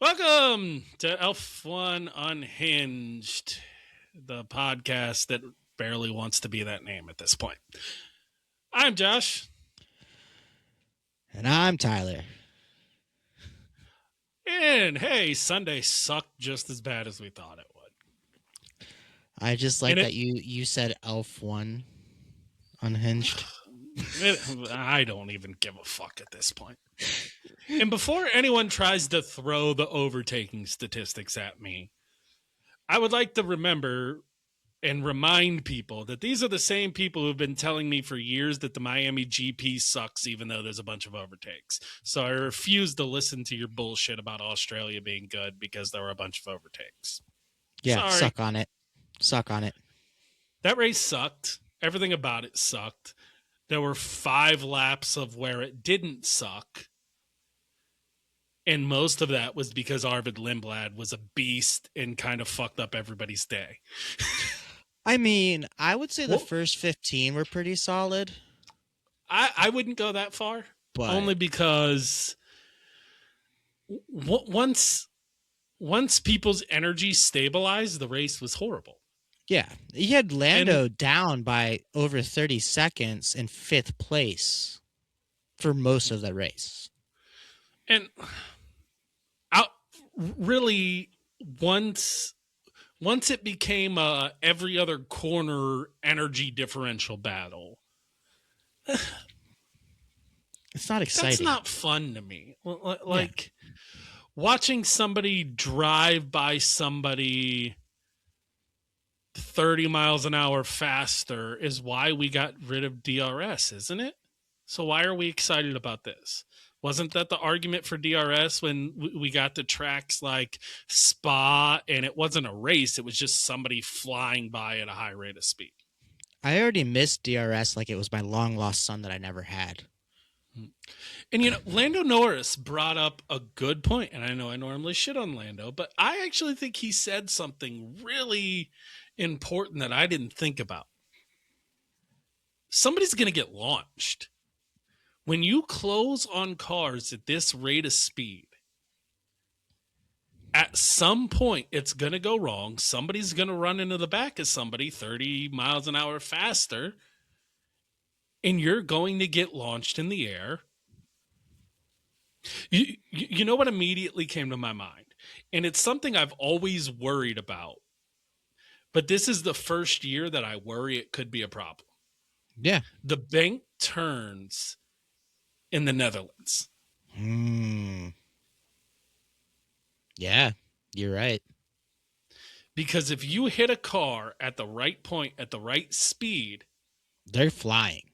Welcome to F1 Unhinged, the podcast that barely wants to be that name at this point. I'm Josh. And I'm Tyler. And hey, Sunday sucked just as bad as we thought it would. I just like that you said Elf 1 Unhinged. I don't even give a fuck at this point. And before anyone tries to throw the overtaking statistics at me, I would like to remember and remind people that these are the same people who've been telling me for years that the Miami GP sucks, even though there's a bunch of overtakes. So I refuse to listen to your bullshit about Australia being good because there were a bunch of overtakes. Yeah, Sorry. suck on it. Suck on it. That race sucked. Everything about it sucked. There were 5 laps of where it didn't suck. And most of that was because Arvid Lindblad was a beast and kind of fucked up everybody's day. I mean, I would say the first 15 were pretty solid. I wouldn't go that far, but only because once people's energy stabilized, the race was horrible. Yeah, he had Lando down by over 30 seconds in 5th place for most of the race. And really, once it became a every other corner energy differential battle, it's not exciting. That's not fun to me. Like watching somebody drive by somebody 30 miles an hour faster is why we got rid of DRS, isn't it? So why are we excited about this? Wasn't that the argument for DRS when we got to tracks like Spa and it wasn't a race, it was just somebody flying by at a high rate of speed? I already missed DRS like it was my long lost son that I never had. And, you know, Lando Norris brought up a good point, and I know I normally shit on Lando, but I actually think he said something really important that I didn't think about. Somebody's going to get launched. When you close on cars at this rate of speed, at some point it's going to go wrong. Somebody's going to run into the back of somebody 30 miles an hour faster, and you're going to get launched in the air. You know what immediately came to my mind? And it's something I've always worried about. But this is the first year that I worry it could be a problem. Yeah. The bank turns in the Netherlands. Yeah, you're right. Because if you hit a car at the right point, at the right speed, they're flying.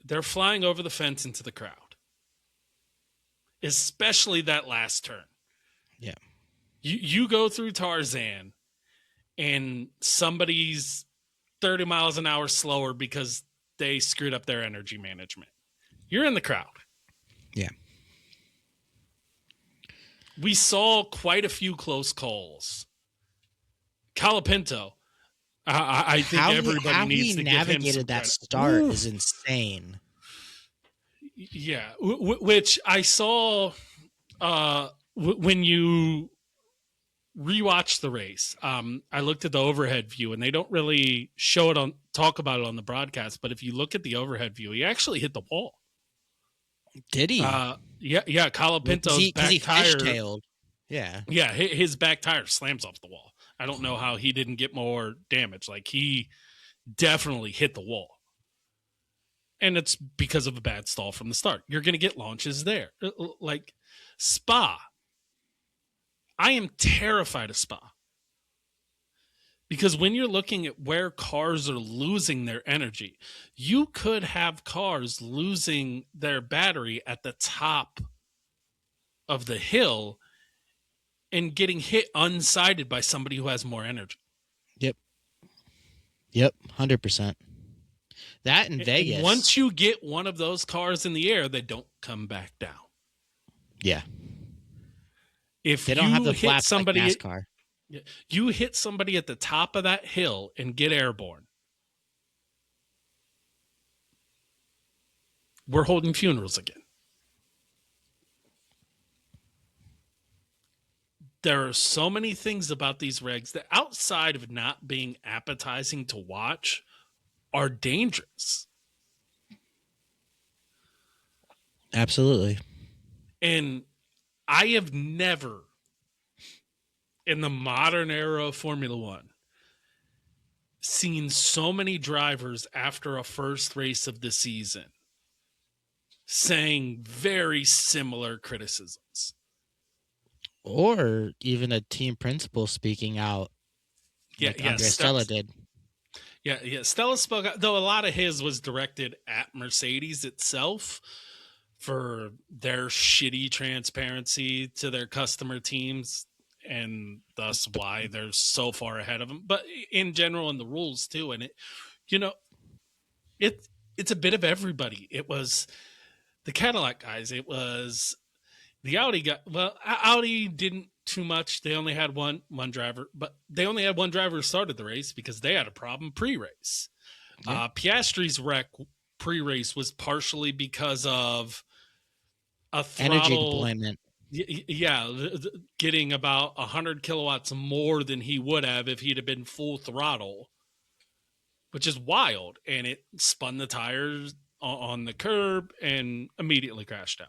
They're flying over the fence into the crowd. Especially that last turn. Yeah. You go through Tarzan and somebody's 30 miles an hour slower because they screwed up their energy management. You're in the crowd. Yeah. We saw quite a few close calls. Colapinto, I think everybody needs to give him some credit. Navigated that start is insane. Yeah, which I saw when you rewatch the race. I looked at the overhead view, and they don't really talk about it on the broadcast. But if you look at the overhead view, he actually hit the wall. Did he? Yeah. Colapinto's back tire fishtailed. Yeah, his back tire slams off the wall. I don't know how he didn't get more damage. Like, he definitely hit the wall. And it's because of a bad stall from the start. You're going to get launches there. Like Spa. I am terrified of Spa. Because when you're looking at where cars are losing their energy, you could have cars losing their battery at the top of the hill and getting hit unsided by somebody who has more energy. Yep, 100%. That in Vegas. And once you get one of those cars in the air, they don't come back down. Yeah. If they don't have the flaps somebody, like NASCAR. You hit somebody at the top of that hill and get airborne, we're holding funerals again. there are so many things about these regs that, outside of not being appetizing to watch, are dangerous. Absolutely. And I have never, in the modern era of Formula One, seen so many drivers after a first race of the season saying very similar criticisms. Or even a team principal speaking out, like Andrea Stella did. Yeah. Stella spoke out, though a lot of his was directed at Mercedes itself for their shitty transparency to their customer teams, and thus why they're so far ahead of them. But in general, in the rules too, and it's a bit of everybody. It was the Cadillac guys. It was the Audi guy. Well, Audi didn't too much. They only had one driver, but they only had one driver who started the race because they had a problem pre-race. Yeah. Piastri's wreck pre-race was partially because of a throttle energy deployment. Yeah, getting about 100 kilowatts more than he would have if he'd have been full throttle, which is wild. And it spun the tires on the curb and immediately crashed out.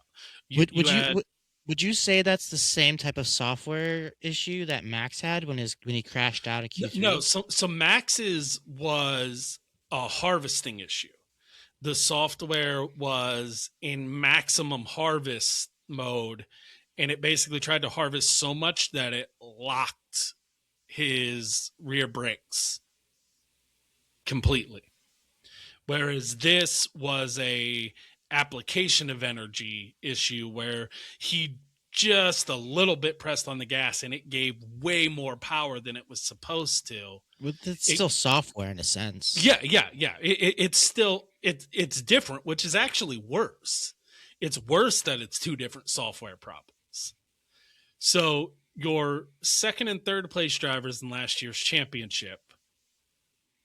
Would you say that's the same type of software issue that Max had when he crashed out of Q3? No, so Max's was a harvesting issue. The software was in maximum harvest mode, and it basically tried to harvest so much that it locked his rear brakes completely. Whereas this was a application of energy issue where he just a little bit pressed on the gas and it gave way more power than it was supposed to. But it's still software in a sense. Yeah. It's still it's different, which is actually worse. It's worse that it's two different software problems. So your second and third place drivers in last year's championship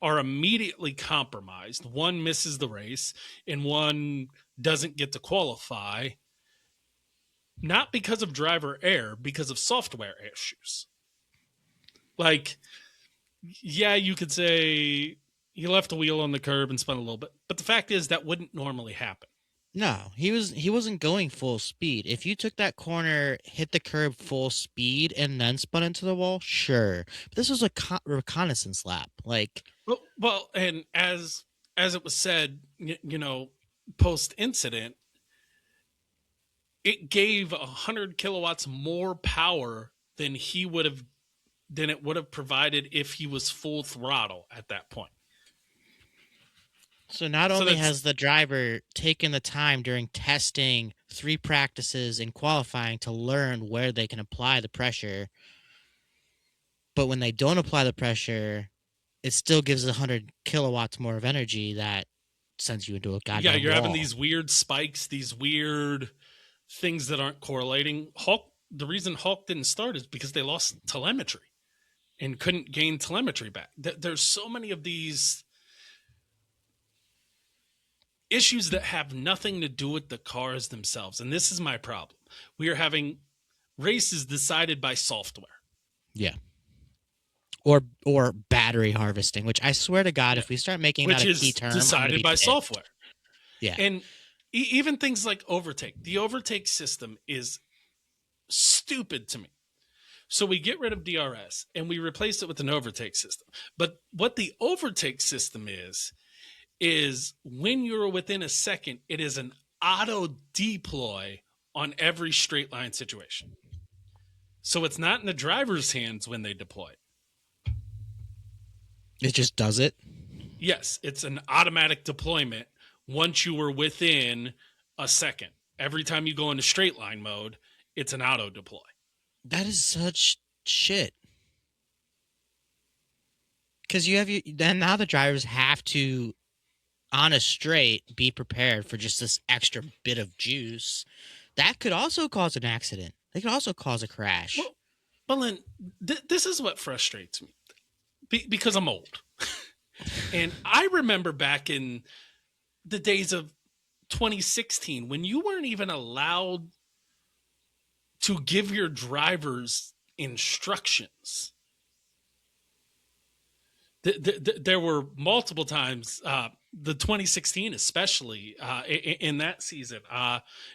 are immediately compromised. One misses the race and one doesn't get to qualify, not because of driver error, because of software issues. Like, yeah, you could say he left a wheel on the curb and spun a little bit, but the fact is that wouldn't normally happen. No, he wasn't going full speed. If you took that corner, hit the curb full speed, and then spun into the wall, sure. But this was a reconnaissance lap. Like, well, and as it was said, post incident, it gave 100 kilowatts more power than it would have provided if he was full throttle at that point. So not only has the driver taken the time during testing, 3 practices, and qualifying to learn where they can apply the pressure, but when they don't apply the pressure, it still gives 100 kilowatts more of energy that sends you into a goddamn wall. You're having these weird spikes, these weird things that aren't correlating. The reason Hulk didn't start is because they lost telemetry and couldn't gain telemetry back. There's so many of these issues that have nothing to do with the cars themselves. And this is my problem. We are having races decided by software. Yeah. Or battery harvesting, which I swear to God, if we start making that a key term, decided by software. Yeah. And even things like overtake. The overtake system is stupid to me. So we get rid of DRS and we replace it with an overtake system. But what the overtake system is when you're within a second, it is an auto deploy on every straight line situation. So it's not in the driver's hands when they deploy. It just does it? Yes, it's an automatic deployment once you were within a second. Every time you go into straight line mode, it's an auto deploy. That is such shit. Because then now the drivers have to, on a straight, be prepared for just this extra bit of juice. That could also cause an accident. They could also cause a crash. Well, then, this is what frustrates me. Because I'm old. And I remember back in the days of 2016 when you weren't even allowed to give your drivers instructions. There were multiple times, the 2016 especially, in that season,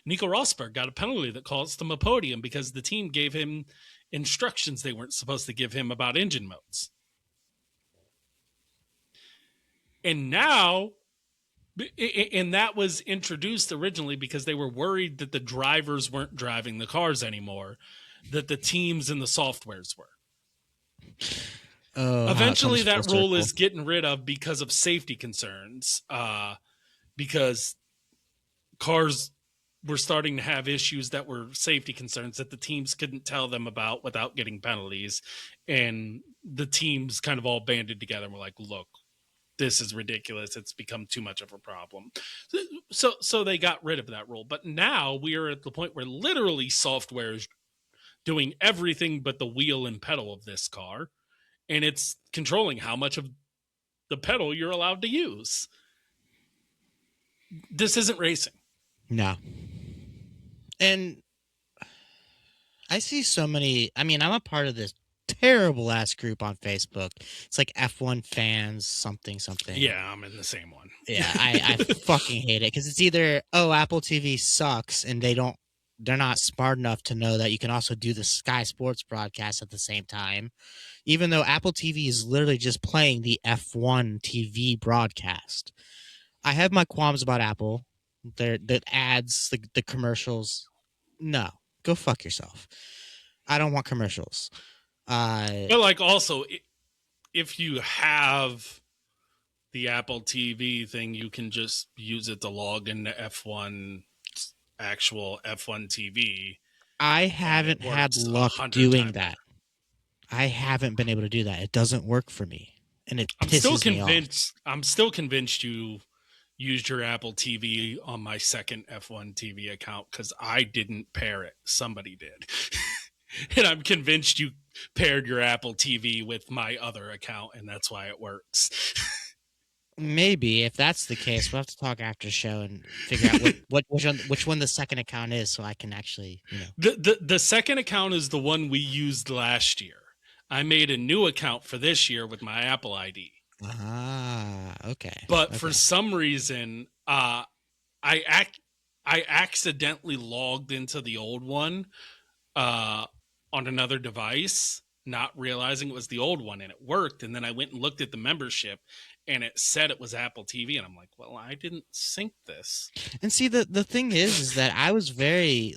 Nico Rosberg got a penalty that cost him a podium because the team gave him instructions they weren't supposed to give him about engine modes. And now, and that was introduced originally because they were worried that the drivers weren't driving the cars anymore, that the teams and the softwares were. Oh, eventually that rule is getting rid of because of safety concerns, because cars were starting to have issues that were safety concerns that the teams couldn't tell them about without getting penalties. And the teams kind of all banded together and were like, look, this is ridiculous. It's become too much of a problem. So they got rid of that rule. But now we are at the point where literally software is doing everything but the wheel and pedal of this car. And it's controlling how much of the pedal you're allowed to use. This isn't racing. No. And I see so many. I mean, I'm a part of this terrible ass group on Facebook. It's like F1 fans, something. Yeah, I'm in the same one. Yeah, I fucking hate it because it's either, oh, Apple TV sucks and they're not smart enough to know that you can also do the Sky Sports broadcast at the same time, even though Apple TV is literally just playing the F1 TV broadcast. I have my qualms about Apple. The ads, the commercials. No, go fuck yourself. I don't want commercials. But like also, if you have the Apple TV thing, you can just use it to log into F1, actual F1 TV. I haven't had luck doing that. I haven't been able to do that. It doesn't work for me, and it pisses me off. I'm still convinced you used your Apple TV on my second F1 TV account because I didn't pair it. Somebody did. And I'm convinced you paired your Apple TV with my other account, and that's why it works. Maybe. If that's the case, we'll have to talk after show and figure out which one the second account is, so I can actually, The second account is the one we used last year. I made a new account for this year with my Apple ID. Ah, okay. But for some reason, I accidentally logged into the old one on another device, not realizing it was the old one, and it worked. And then I went and looked at the membership, and it said it was Apple TV, and I'm like, well, I didn't sync this. And see, the thing is that I was very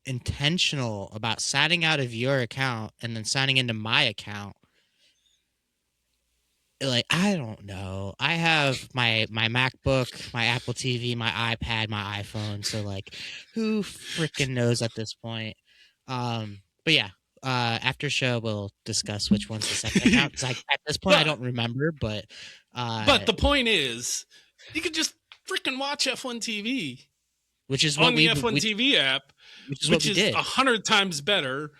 intentional about signing out of your account and then signing into my account. Like, I don't know. I have my MacBook, my Apple TV, my iPad, my iPhone. So like, who freaking knows at this point? But yeah, after show we'll discuss which one's the second account. At this point, I don't remember. But the point is, you could just freaking watch F1 TV, which is on the F1 TV app, which is 100 times better,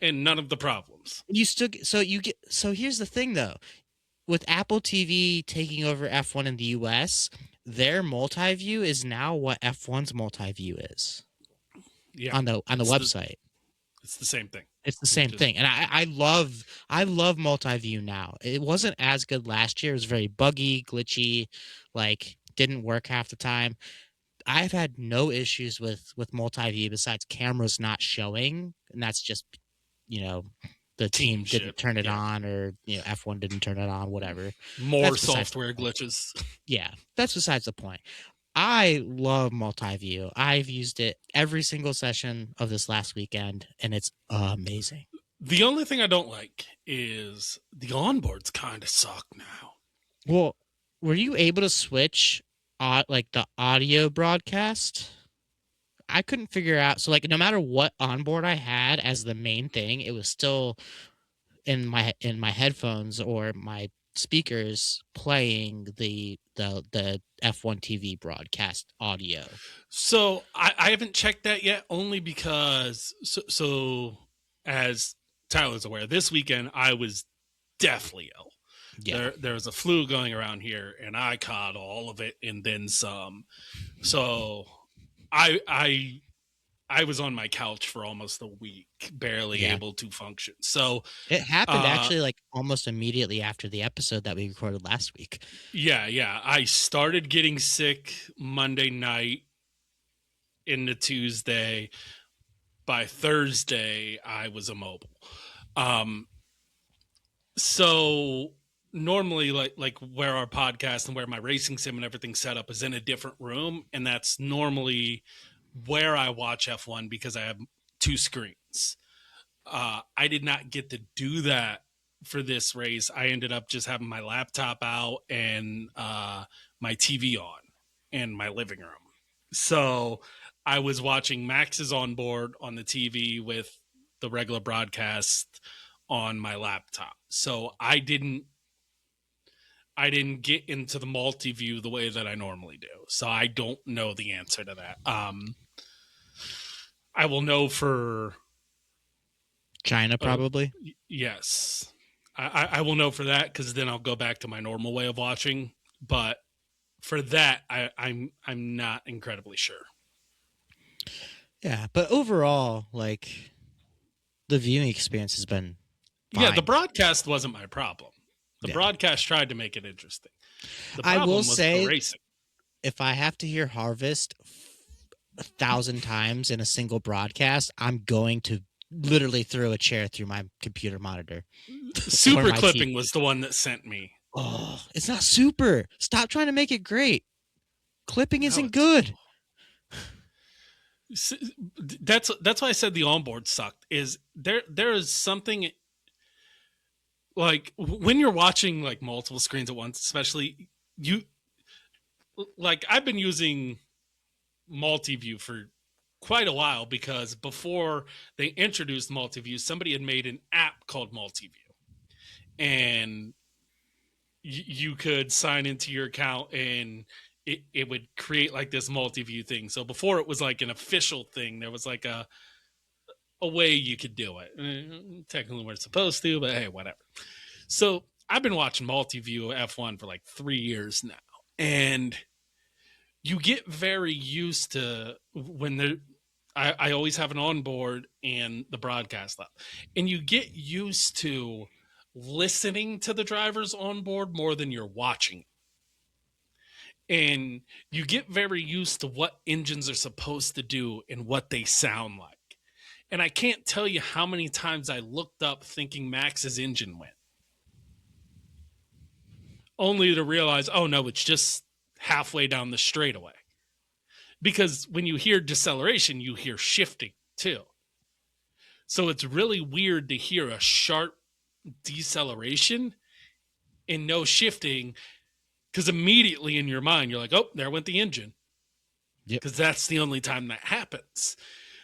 and none of the problems. So here's the thing though. With Apple TV taking over F1 in the US, their multi-view is now what F1's multi-view is. Yeah, on the website. It's the same thing. It's the same thing. And I love multi-view now. It wasn't as good last year. It was very buggy, glitchy, didn't work half the time. I've had no issues with multi-view besides cameras not showing, and that's just, the team didn't turn it on, or F1 didn't turn it on, whatever. More software glitches. Yeah, that's besides the point. I love multi-view. I've used it every single session of this last weekend, and it's amazing. The only thing I don't like is the onboards kind of suck now. Well, were you able to switch the audio broadcast? I couldn't figure out. So no matter what onboard I had as the main thing, it was still in my headphones or my speakers playing the F1 TV broadcast audio. So I haven't checked that yet, only because so as Tyler's aware, this weekend I was deathly ill. Yeah. There was a flu going around here, and I caught all of it and then some. So I I was on my couch for almost a week, barely Yeah. able to function. So It happened actually like almost immediately after the episode that we recorded last week. yeah. I started getting sick Monday night into Tuesday. By Thursday, I was immobile. So normally like where our podcast and where my racing sim and everything's set up is in a different room, and that's normally where I watch F1 because I have 2 screens. I did not get to do that for this race. I ended up just having my laptop out and my TV on in my living room. So I was watching Max's on board on the TV with the regular broadcast on my laptop. So I didn't get into the multi-view the way that I normally do. So I don't know the answer to that. I will know for China, probably. yes. I will know for that because then I'll go back to my normal way of watching. But for that, I'm not incredibly sure. Yeah, but overall, like the viewing experience has been fine. Yeah, the broadcast wasn't my problem. The Yeah. broadcast tried to make it interesting. The I problem will was say, the racing. if I have to hear Harvest 1,000 times in a single broadcast, I'm going to literally throw a chair through my computer monitor. Super my Clipping TV. was the one that sent me. Oh, it's not super. Stop trying to make it great. Clipping isn't it's good. That's why I said the onboard sucked. Is there is something like when you're watching like multiple screens at once, especially you like I've been using multi-view for quite a while because before they introduced multi-view, somebody had made an app called multi-view, and you could sign into your account and it would create like this multi-view thing. So before it was like an official thing, there was like a way you could do it. Technically we're supposed to, but hey, whatever. So I've been watching multi-view F1 for like 3 years now, and you get very used to when I always have an onboard and the broadcast up, and you get used to listening to the drivers on board more than you're watching. And you get very used to what engines are supposed to do and what they sound like. And I can't tell you how many times I looked up thinking Max's engine went, only to realize, oh no, it's just halfway down the straightaway. Because when you hear deceleration, you hear shifting too. So it's really weird to hear a sharp deceleration and no shifting, because immediately in your mind, you're like, oh, there went the engine. Because that's the only time that happens.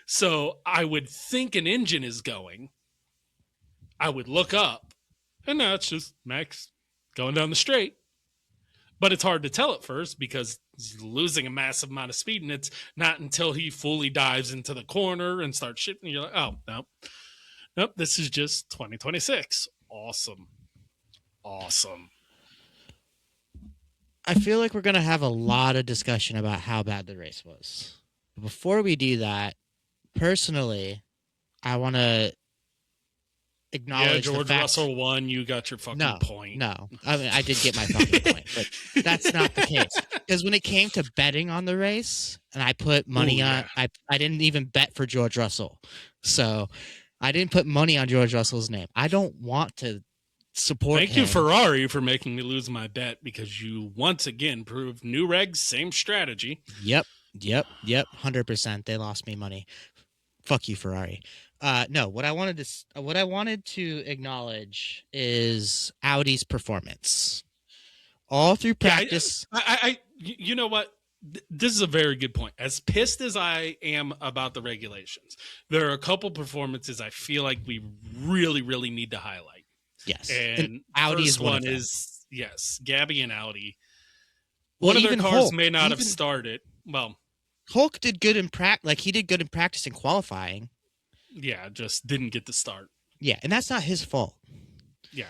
So I would think an engine is going. I would look up, and now it's just Max going down the straight. But it's hard to tell at first because he's losing a massive amount of speed, and it's not until he fully dives into the corner and starts shifting, you're like, oh, nope, this is just 2026. Awesome. I feel like we're going to have a lot of discussion about how bad the race was. But before we do that, personally, I want to acknowledge George the fact... Russell won. You got your fucking point. No. I mean, I did get my fucking point, but that's not the case. Because when it came to betting on the race, and I put money on... I didn't even bet for George Russell. So I didn't put money on George Russell's name. I don't want to support him. Thank you, Ferrari, for making me lose my bet, because you once again proved new regs, same strategy. Yep. 100%. They lost me money. Fuck you, Ferrari. No, what I wanted to acknowledge is Audi's performance. All through practice. You know what? This is a very good point. As pissed as I am about the regulations, there are a couple performances I feel like we really, really need to highlight. Yes. And Audi first is one one of them. is, yes, Gabby and Audi. Well, One of their cars Hulk, may not have started. Well, Hulk did good in practice. Like, he did good in practice and qualifying. Yeah, just didn't get the start. Yeah, and that's not his fault. Yeah.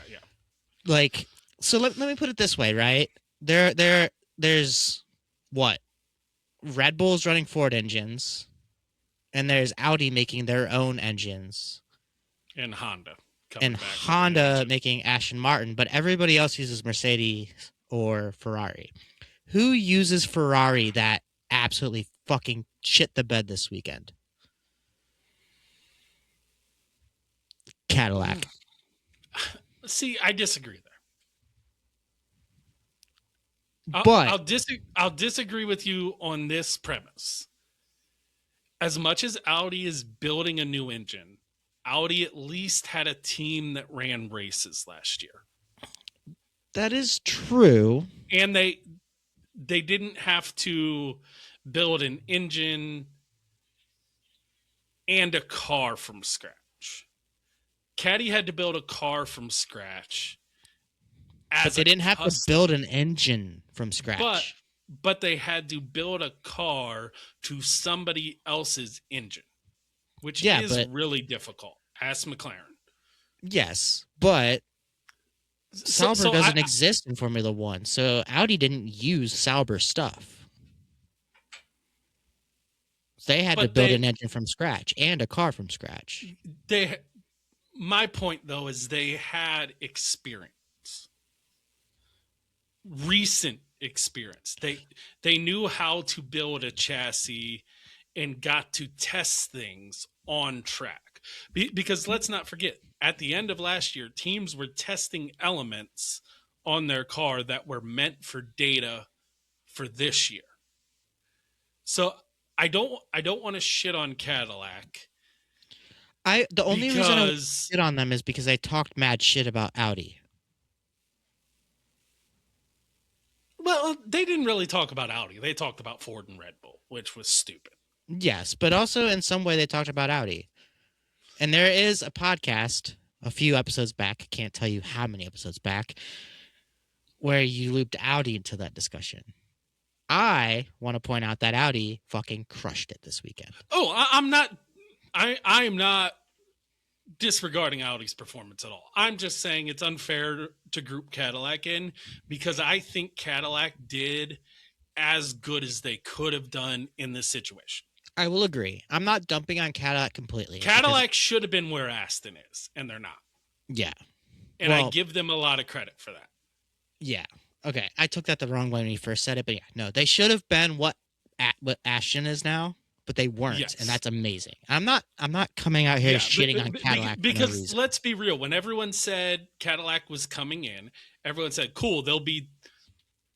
Like, so let me put it this way, right? There's what? Red Bull's running Ford engines. and there's Audi making their own engines, And Honda coming and back with an Honda engine. making Aston Martin, but everybody else uses Mercedes or Ferrari. Who uses Ferrari that absolutely fucking shit the bed this weekend? Cadillac. See, I disagree there. But I'll disagree with you on this premise. As much as Audi is building a new engine, Audi at least had a team that ran races last year. that is true. And they didn't have to build an engine and a car from scratch. Caddy had to build a car from scratch. But they didn't have to build an engine from scratch. But they had to build a car to somebody else's engine, which is really difficult. Ask McLaren. Yes, but Sauber doesn't exist in Formula One, so Audi didn't use Sauber stuff. They had to build an engine from scratch and a car from scratch. My point, though, is they had experience. Recent experience. They knew how to build a chassis and got to test things on track. Because let's not forget, at the end of last year, teams were testing elements on their car that were meant for data for this year. So I don't want to shit on Cadillac. The only reason I shit on them is because I talked mad shit about Audi. Well, they didn't really talk about Audi. They talked about Ford and Red Bull, which was stupid. Yes, but also in some way they talked about Audi. And there is a podcast a few episodes back, can't tell you how many episodes back, where you looped Audi into that discussion. I want to point out that Audi fucking crushed it this weekend. Oh, I am not disregarding Audi's performance at all. I'm just saying it's unfair to group Cadillac in because I think Cadillac did as good as they could have done in this situation. I will agree. I'm not dumping on Cadillac completely. Cadillac should have been where Aston is, and they're not. Yeah. And I give them a lot of credit for that. Yeah. Okay. I took that the wrong way when you first said it, but yeah, no, they should have been what Aston is now, but they weren't, yes. And that's amazing. I'm not coming out here shitting on Cadillac because let's be real. When everyone said Cadillac was coming in, everyone said, "Cool, they'll be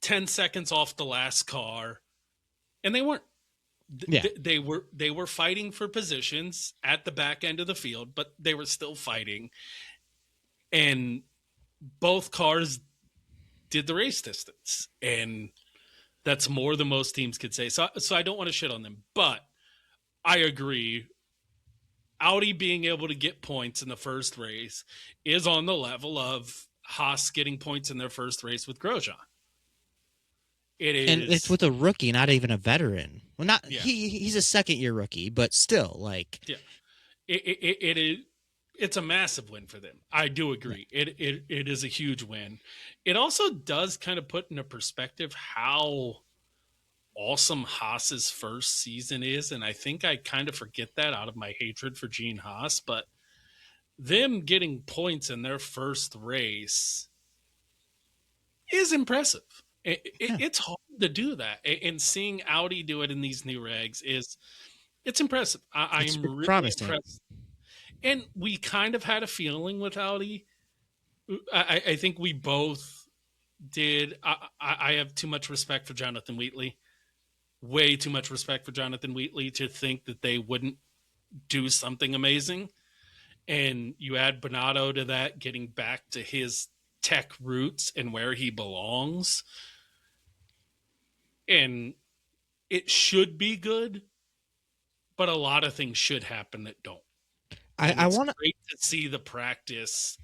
10 seconds off the last car," and they weren't. They were fighting for positions at the back end of the field, but they were still fighting, and both cars did the race distance, and that's more than most teams could say. So I don't want to shit on them, but I agree. Audi being able to get points in the first race is on the level of Haas getting points in their first race with Grosjean. It is, and it's with a rookie, not even a veteran. Well, not he's a second-year rookie, but still, like, it is. It's a massive win for them. I do agree. It is a huge win. It also does kind of put into perspective how awesome Haas's first season is, and I think I kind of forget that out of my hatred for Gene Haas, but them getting points in their first race is impressive. It's hard to do that, and seeing Audi do it in these new regs it's impressive. I'm really impressed. And we kind of had a feeling with Audi. I think we both did. I have too much respect for Jonathan Wheatley. Way too much respect for Jonathan Wheatley to think that they wouldn't do something amazing. And you add Binotto to that, getting back to his tech roots and where he belongs. And it should be good, but a lot of things should happen that don't. I want great to see the practice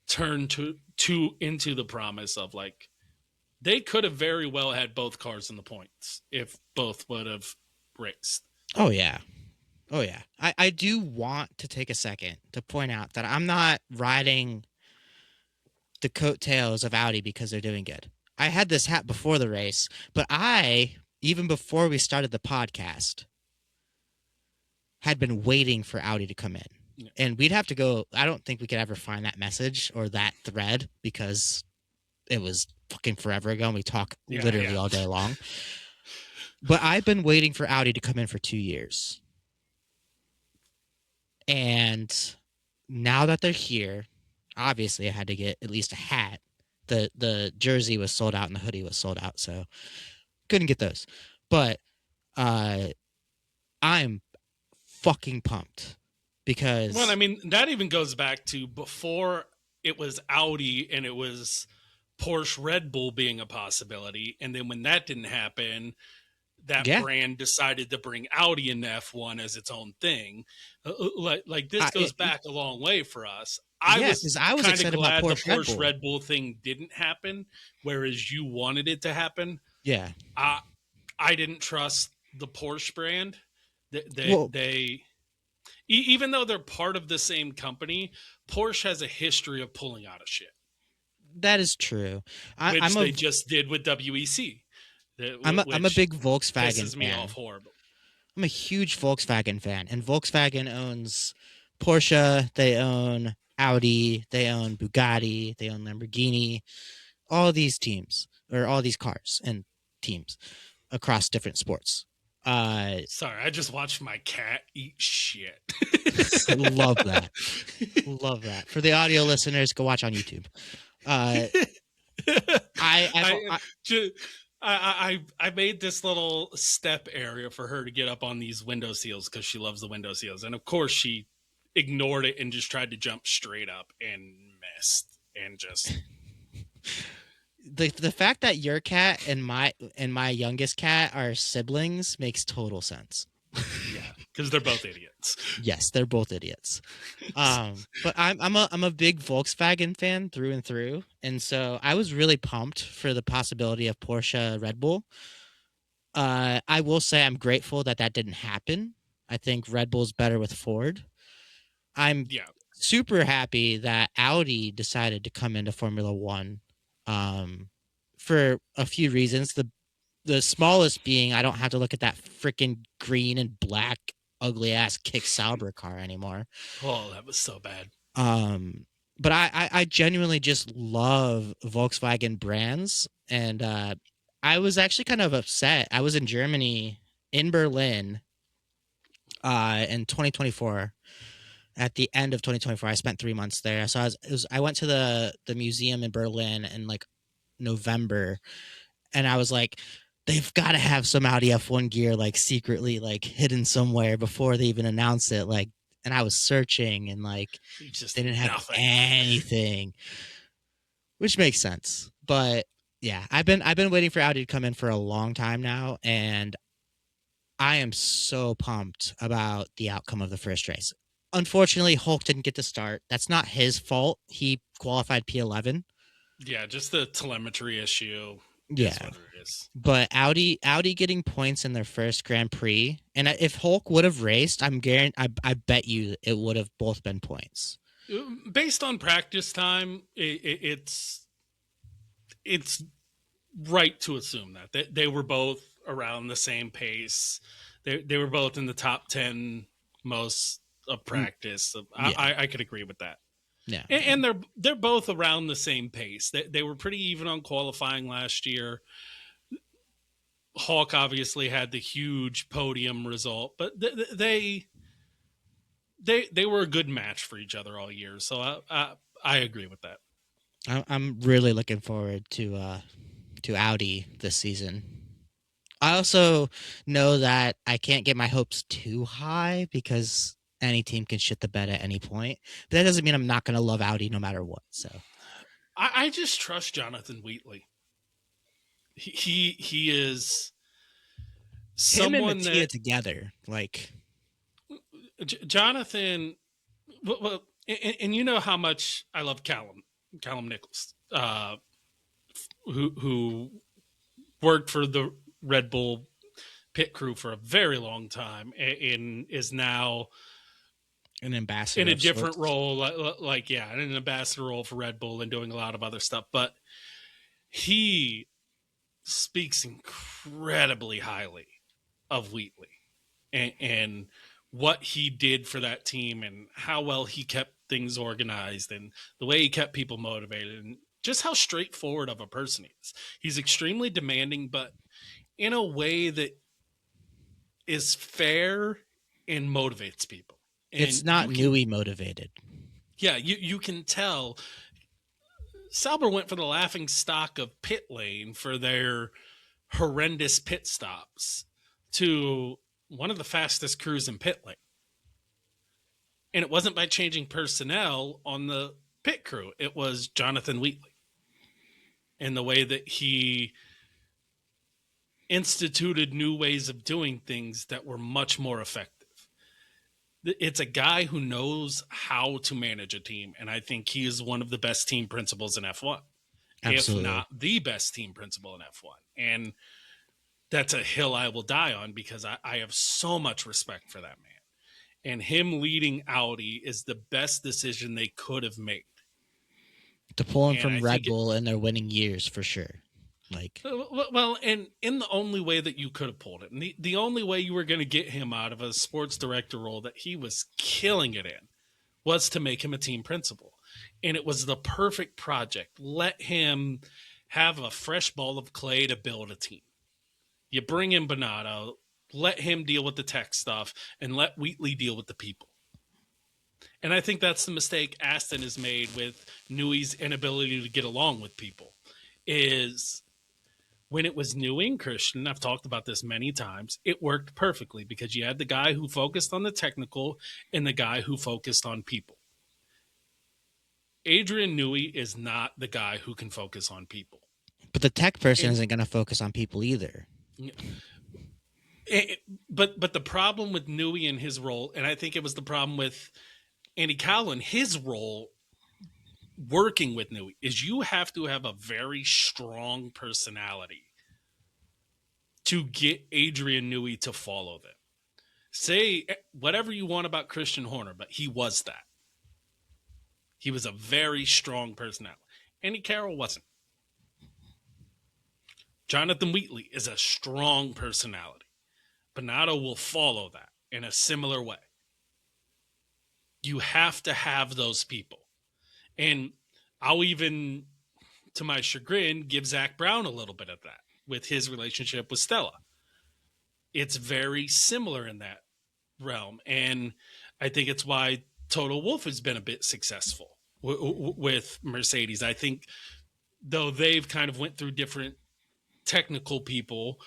turn into the promise of, like, they could have very well had both cars in the points if both would have raced. Oh yeah. I do want to take a second to point out that I'm not riding the coattails of Audi because they're doing good. I had this hat before the race, but even before we started the podcast, had been waiting for Audi to come in. Yeah. And we'd have to go. I don't think we could ever find that message or that thread because it was fucking forever ago and we talk literally all day long. But I've been waiting for Audi to come in for 2 years. And now that they're here, obviously I had to get at least a hat. The jersey was sold out and the hoodie was sold out, so couldn't get those. But I'm fucking pumped because Well, I mean, that even goes back to before it was Audi and it was Porsche Red Bull being a possibility. And then when that didn't happen, that brand decided to bring Audi into F1 as its own thing. Like this goes back a long way for us. I was kind of glad the Porsche Red Bull thing didn't happen, whereas you wanted it to happen. Yeah. I didn't trust the Porsche brand. They even though they're part of the same company, Porsche has a history of pulling out of shit. That is true. They just did with WEC. I'm a big Volkswagen pisses me off horrible. I'm a huge Volkswagen fan, and Volkswagen owns Porsche, they own Audi, they own Bugatti, they own Lamborghini, all these teams, or all these cars and teams across different sports. Sorry, I just watched my cat eat shit. Love that. Love that. For the audio listeners, go watch on YouTube. I made this little step area for her to get up on these window seals because she loves the window seals. And of course she ignored it and just tried to jump straight up and missed and just the fact that your cat and my youngest cat are siblings makes total sense. Yeah, because they're both idiots. Yes, they're both idiots. But I'm a big Volkswagen fan through and through, and so I was really pumped for the possibility of Porsche Red Bull. I will say I'm grateful that didn't happen. I think Red Bull's better with Ford. I'm super happy that Audi decided to come into Formula One, for a few reasons. The smallest being I don't have to look at that freaking green and black ugly ass Kick Sauber car anymore. Oh, that was so bad. But I genuinely just love Volkswagen brands, and I was actually kind of upset. I was in Germany, in Berlin, in 2024. At the end of 2024, I spent 3 months there. So I went to the museum in Berlin in like November, and I was like, they've got to have some Audi F1 gear like secretly like hidden somewhere before they even announce it. Like, and I was searching and like they didn't have anything, which makes sense. But yeah, I've been waiting for Audi to come in for a long time now, and I am so pumped about the outcome of the first race. Unfortunately, Hulk didn't get to start. That's not his fault. He qualified P11. Yeah, just the telemetry issue. Yeah, what it is. But Audi getting points in their first Grand Prix, and if Hulk would have raced, I bet you it would have both been points. Based on practice time, it's right to assume that they were both around the same pace. They were both in the top 10 most of practice. I could agree with that. Yeah, and they're both around the same pace. They were pretty even on qualifying last year. Hawk obviously had the huge podium result, but they were a good match for each other all year. So I agree with that. I'm really looking forward to Audi this season. I also know that I can't get my hopes too high because any team can shit the bed at any point. But that doesn't mean I'm not going to love Audi no matter what. So I just trust Jonathan Wheatley. He is someone him and Mattia together. Like Jonathan, well, and you know how much I love Callum Nichols, who worked for the Red Bull pit crew for a very long time and is now an ambassador in a different role, like in an ambassador role for Red Bull and doing a lot of other stuff. But he speaks incredibly highly of Wheatley and what he did for that team and how well he kept things organized and the way he kept people motivated and just how straightforward of a person he is. He's extremely demanding, but in a way that is fair and motivates people. And It's not Newey motivated. Yeah, you can tell. Sauber went for the laughing stock of pit lane for their horrendous pit stops to one of the fastest crews in pit lane. And it wasn't by changing personnel on the pit crew. It was Jonathan Wheatley and the way that he instituted new ways of doing things that were much more effective. It's a guy who knows how to manage a team, and I think he is one of the best team principals in F1. Absolutely. If not the best team principal in F1. And that's a hill I will die on because I have so much respect for that man. And him leading Audi is the best decision they could have made. To pull him from Red Bull in their winning years, for sure. Well, and in the only way that you could have pulled it, and the only way you were going to get him out of a sports director role that he was killing it in was to make him a team principal. And it was the perfect project. Let him have a fresh ball of clay to build a team. You bring in Binotto, let him deal with the tech stuff, and let Wheatley deal with the people. And I think that's the mistake Aston has made with Newey's inability to get along with people. Is when it was Newey and Christian, I've talked about this many times, it worked perfectly because you had the guy who focused on the technical and the guy who focused on people. Adrian Newey is not the guy who can focus on people. But the tech person isn't going to focus on people either. But the problem with Newey and his role, and I think it was the problem with Andy Cowlin, his role working with Newey, is you have to have a very strong personality to get Adrian Newey to follow them. Say whatever you want about Christian Horner, but he was that. He was a very strong personality. Andy Carroll wasn't. Jonathan Wheatley is a strong personality. Binotto will follow that in a similar way. You have to have those people. And I'll even, to my chagrin, give Zach Brown a little bit of that with his relationship with Stella. It's very similar in that realm. And I think it's why Toto Wolff has been a bit successful with Mercedes. I think, though they've kind of went through different technical people,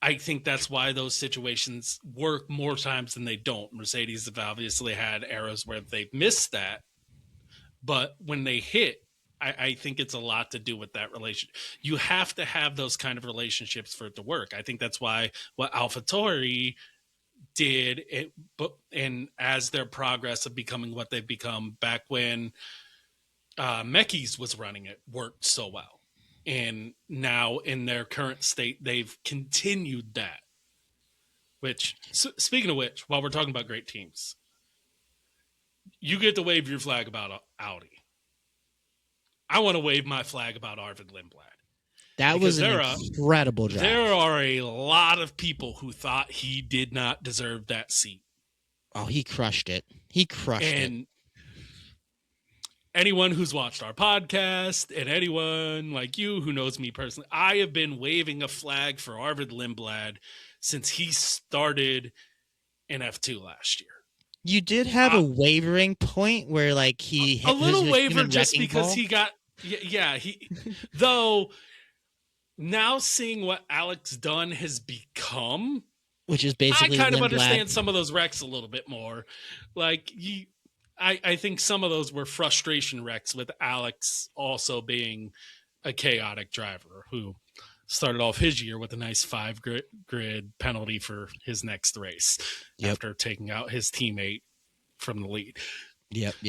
I think that's why those situations work more times than they don't. Mercedes have obviously had eras where they've missed that, but when they hit, I think it's a lot to do with that relationship. You have to have those kind of relationships for it to work. I think that's why what AlphaTauri did, and as their progress of becoming what they've become back when Mekis was running it, worked so well. And now in their current state, they've continued that. Which, speaking of which, while we're talking about great teams, you get to wave your flag about Audi. I want to wave my flag about Arvid Lindblad. That was an incredible drive. There are a lot of people who thought he did not deserve that seat. Oh, he crushed it. He crushed it. And anyone who's watched our podcast and anyone like you who knows me personally, I have been waving a flag for Arvid Lindblad since he started in F2 last year. You did have a wavering point where like he hit a little waver just because ball. He got though now seeing what Alex Dunn has become, which is basically I kind Lindblad. of understand some of those wrecks a little bit more. Like I think some of those were frustration wrecks with Alex also being a chaotic driver who started off his year with a nice 5 grid penalty for his next race after taking out his teammate from the lead.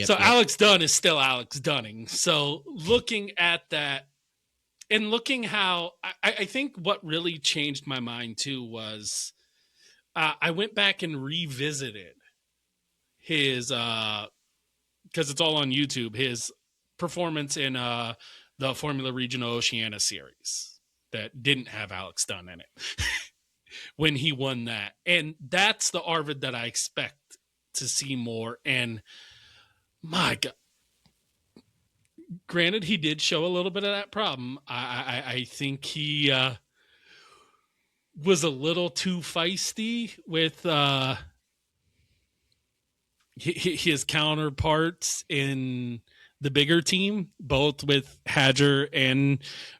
So Alex Dunn is still Alex Dunning. So looking at that and looking how I think what really changed my mind too was I went back and revisited his because it's all on YouTube, his performance in the Formula Regional Oceania series that didn't have Alex Dunn in it. when he won that. And that's the Arvid that I expect to see more. And my God, granted, he did show a little bit of that problem. I think he was a little too feisty with his counterparts in the bigger team, both with Hadger and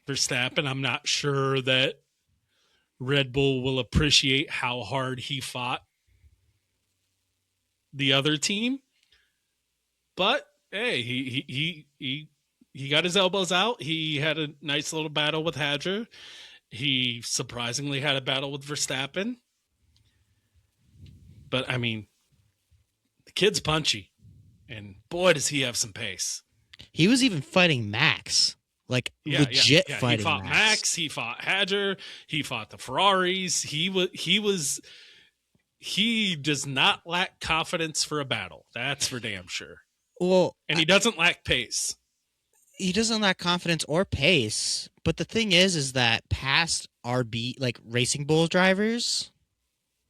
Verstappen. I'm not sure that Red Bull will appreciate how hard he fought the other team. But hey, he got his elbows out. He had a nice little battle with Hadger. He surprisingly had a battle with Verstappen. But I mean, the kid's punchy, and boy, does he have some pace. He was even fighting Max, like legit fighting. He fought Max. He fought Hadger. He fought the Ferraris. He does not lack confidence for a battle. That's for damn sure. Well, and he doesn't lack pace. He doesn't lack confidence or pace. But the thing is that past RB, like Racing Bull drivers,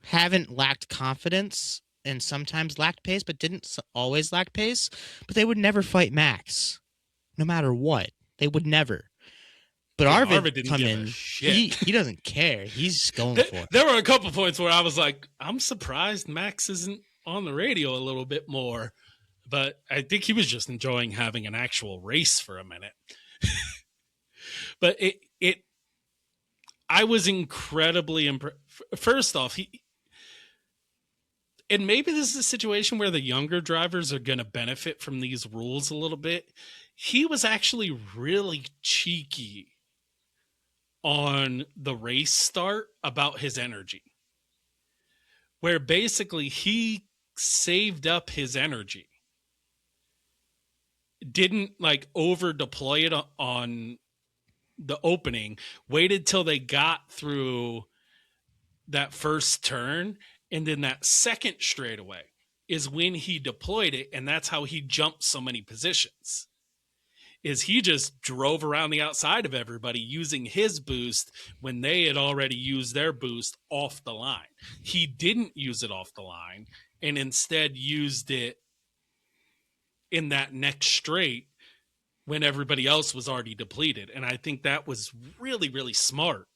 haven't lacked confidence and sometimes lacked pace, but didn't always lack pace. But they would never fight Max, no matter what. They would never. But Arvid didn't come give in. a shit. He doesn't care. He's just going for it. There were a couple points where I was like, I'm surprised Max isn't on the radio a little bit more. But I think he was just enjoying having an actual race for a minute. But I was incredibly impressed. First off, and maybe this is a situation where the younger drivers are going to benefit from these rules a little bit. He was actually really cheeky on the race start about his energy, where basically he saved up his energy, didn't like over deploy it on the opening, waited till they got through that first turn, and then that second straightaway is when he deployed it, and that's how he jumped so many positions. Is he just drove around the outside of everybody using his boost when they had already used their boost off the line. He didn't use it off the line and instead used it in that next straight when everybody else was already depleted. And I think that was really, really smart.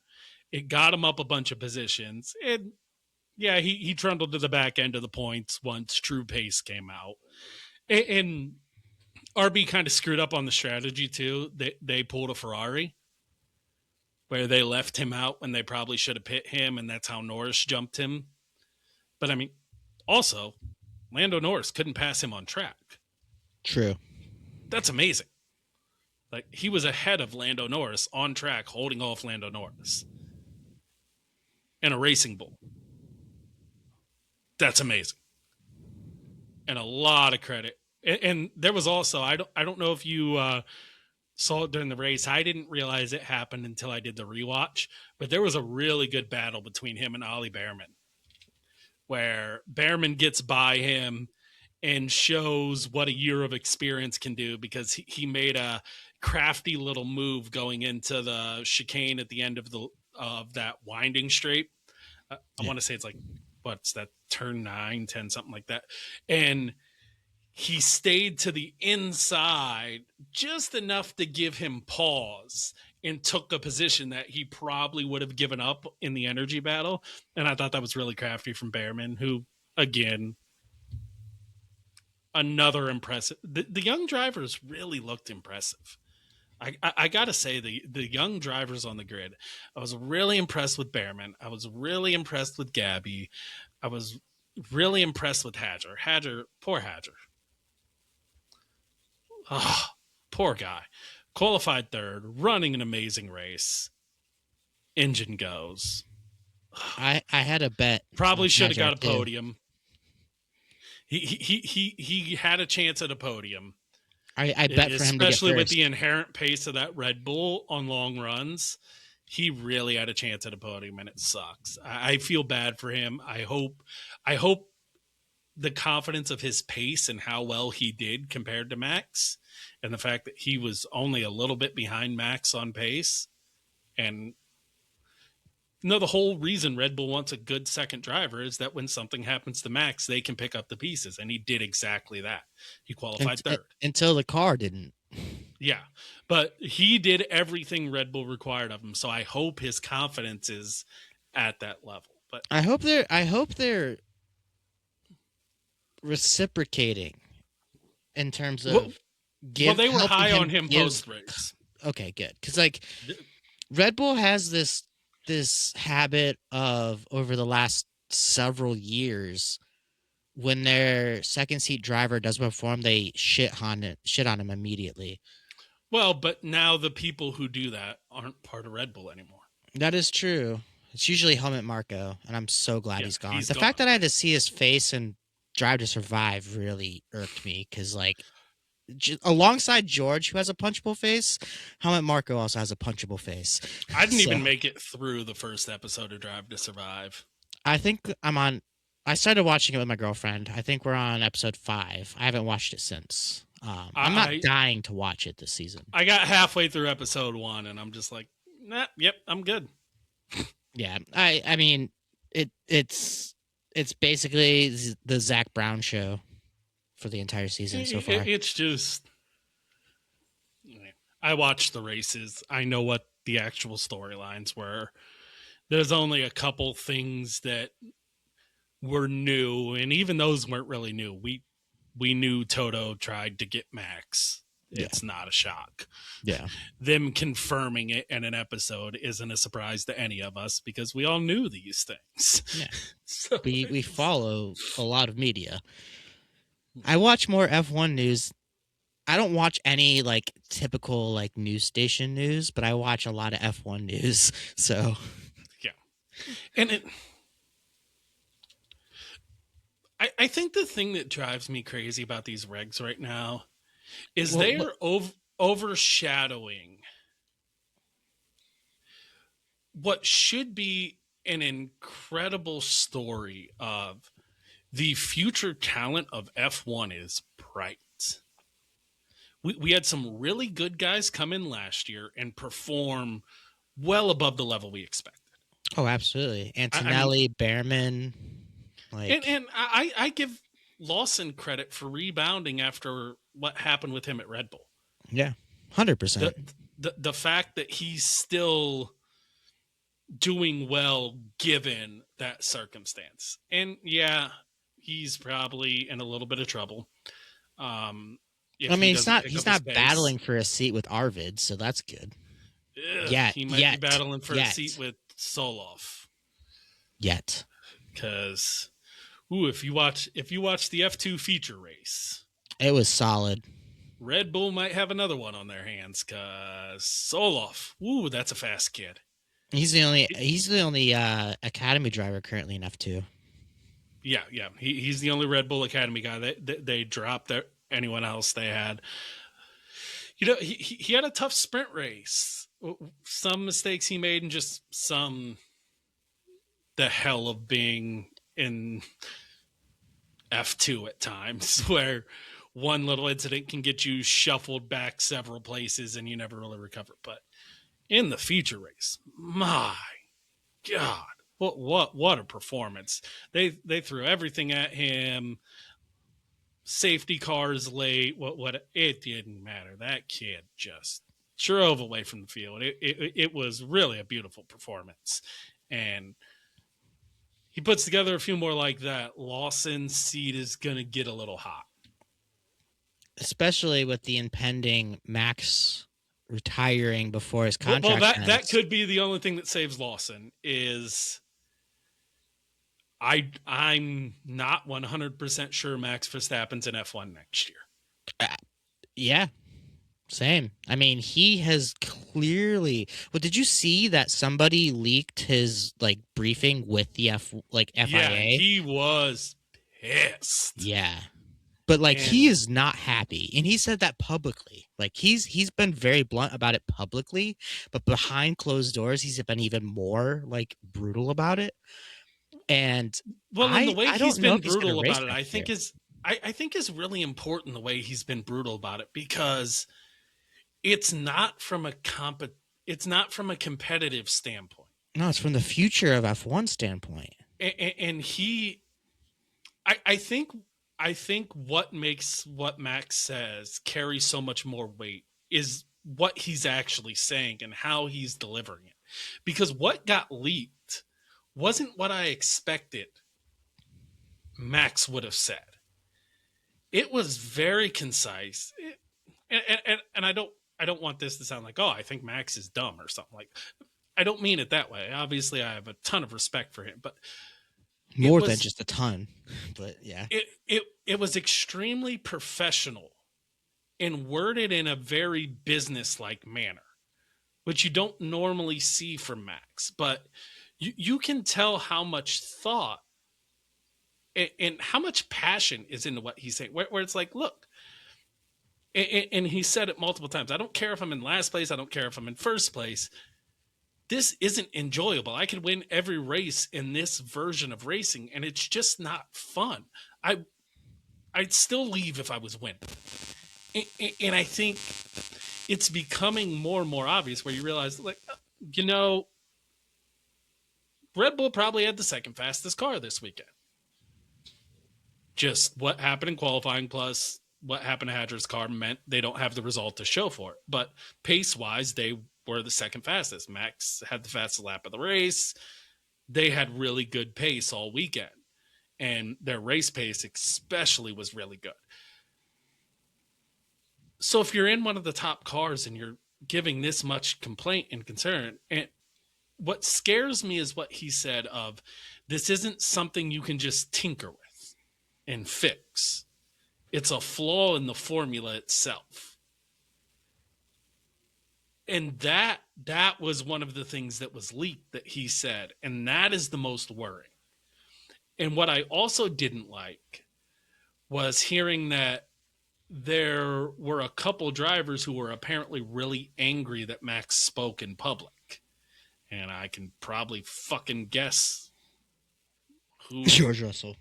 It got him up a bunch of positions. And yeah, he trundled to the back end of the points once true pace came out. And RB kind of screwed up on the strategy too. They pulled a Ferrari where they left him out when they probably should have pit him, and that's how Norris jumped him. But I mean, also, Lando Norris couldn't pass him on track. True. That's amazing. Like, he was ahead of Lando Norris on track, holding off Lando Norris in a Racing Bull. That's amazing. And a lot of credit. And there was also, I don't know if you saw it during the race. I didn't realize it happened until I did the rewatch, but there was a really good battle between him and Ollie Behrman, where Behrman gets by him and shows what a year of experience can do, because he made a crafty little move going into the chicane at the end of that winding straight. I want to say it's like, what's that, turn 9, 10, something like that. And he stayed to the inside just enough to give him pause and took a position that he probably would have given up in the energy battle. And I thought that was really crafty from Behrman, who, again, another impressive. The young drivers really looked impressive. I got to say, the young drivers on the grid, I was really impressed with Behrman. I was really impressed with Gabby. I was really impressed with Hadger. Poor Hadger. Oh, poor guy. Qualified third, running an amazing race. Engine goes. I had a bet. Probably should have got a podium. He had a chance at a podium. I bet for him to get especially with first. the inherent pace of that Red Bull on long runs. He really had a chance at a podium, and it sucks. I feel bad for him. I hope the confidence of his pace and how well he did compared to Max, and the fact that he was only a little bit behind Max on pace, and No, the whole reason Red Bull wants a good second driver is that when something happens to Max, they can pick up the pieces. And he did exactly that. He qualified third. Until the car didn't. Yeah. But he did everything Red Bull required of him. So I hope his confidence is at that level. But I hope they're reciprocating in terms of they were high on him post race. Okay, good. Because like Red Bull has this habit of, over the last several years, when their second seat driver doesn't perform, they shit on him immediately. Well, but now the people who do that aren't part of Red Bull anymore. That is true. It's usually Helmut Marko, and I'm so glad he's gone. The gone. fact that I had to see his face and Drive to Survive really irked me, because like, alongside George, who has a punchable face, Helmut Marko also has a punchable face. I didn't even make it through the first episode of Drive to Survive. I think I started watching it with my girlfriend. I think we're on episode 5. I haven't watched it since. I'm not dying to watch it this season. I got halfway through episode 1, and I'm just like, nah, yep, I'm good. Yeah, I mean, it's basically the Zach Brown show for the entire season so far. It's just, I watched the races. I know what the actual storylines were. There's only a couple things that were new, and even those weren't really new. We knew Toto tried to get Max. It's not a shock. Yeah. Them confirming it in an episode isn't a surprise to any of us, because we all knew these things. Yeah. So we follow a lot of media. I watch more F1 news. I don't watch any like typical like news station news, but I watch a lot of F1 news. So yeah. And I think the thing that drives me crazy about these regs right now is they are overshadowing what should be an incredible story of the future talent of F1 is bright. We had some really good guys come in last year and perform well above the level we expected. Oh, absolutely. Antonelli, Behrman. And I give Lawson credit for rebounding after what happened with him at Red Bull. Yeah, 100%. The fact that he's still doing well given that circumstance. And yeah, he's probably in a little bit of trouble. I mean, he's not battling for a seat with Arvid, so that's good. Yeah, he might be battling for a seat with Soloff. Yet. Because if you watch the F2 feature race, it was solid. Red Bull might have another one on their hands, because Soloff, that's a fast kid. He's the only Academy driver currently in F2. Yeah. He's the only Red Bull Academy guy. They dropped anyone else they had. He had a tough sprint race. Some mistakes he made, and just the hell of being in F2 at times, where one little incident can get you shuffled back several places and you never really recover. But in the feature race, my God, what a performance. They threw everything at him. Safety cars late. What it didn't matter. That kid just drove away from the field. It was really a beautiful performance. And he puts together a few more like that. Lawson's seat is going to get a little hot. Especially with the impending Max retiring before his contract ends. That could be the only thing that saves Lawson. Is I'm not 100% sure Max Verstappen's in F1 next year. Yeah, same. I mean, he has clearly. Well, did you see that somebody leaked his like briefing with the FIA? Yeah, he was pissed. Yeah. But like, he is not happy, and he said that publicly. Like, he's been very blunt about it publicly, but behind closed doors, he's been even more like brutal about it. And the way he's been brutal about it, I think is really important. The way he's been brutal about it, because it's not from a competitive standpoint. No, it's from the future of F1 standpoint. And I think what makes what Max says carry so much more weight is what he's actually saying and how he's delivering it. Because what got leaked wasn't what I expected Max would have said. It was very concise. And I don't want this to sound like, oh, I think Max is dumb or something like. I don't mean it that way. Obviously, I have a ton of respect for him, but More than just a ton, but yeah. It was extremely professional and worded in a very business-like manner, which you don't normally see from Max. But you can tell how much thought and how much passion is into what he's saying, where it's like, look, and he said it multiple times. I don't care if I'm in last place. I don't care if I'm in first place. This isn't enjoyable. I could win every race in this version of racing, and it's just not fun. I'd still leave if I was winning. And I think it's becoming more and more obvious where you realize, like, you know, Red Bull probably had the second fastest car this weekend. Just what happened in qualifying plus what happened to Hadjar's car meant they don't have the result to show for it. But pace-wise, they were the second fastest. Max had the fastest lap of the race. They had really good pace all weekend. And their race pace especially was really good. So if you're in one of the top cars and you're giving this much complaint and concern, and what scares me is what he said of, this isn't something you can just tinker with and fix. It's a flaw in the formula itself. And that was one of the things that was leaked that he said, and that is the most worrying. And what I also didn't like was hearing that there were a couple drivers who were apparently really angry that Max spoke in public. And I can probably fucking guess who. George Russell.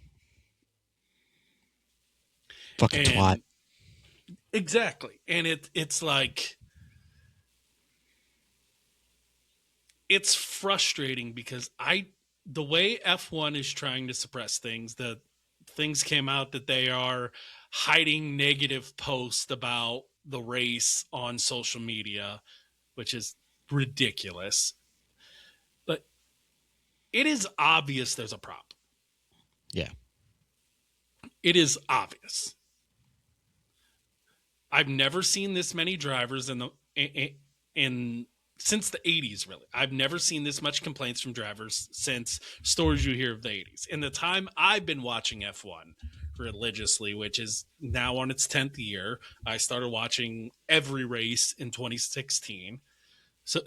Fucking twat. Exactly. And it's like, it's frustrating because the way F1 is trying to suppress things, the things came out that they are hiding negative posts about the race on social media, which is ridiculous. But it is obvious there's a problem. Yeah. It is obvious. I've never seen this many drivers since the 80s, really. I've never seen this much complaints from drivers since stories you hear of the 80s. In the time I've been watching F1 religiously, which is now on its 10th year, I started watching every race in 2016. So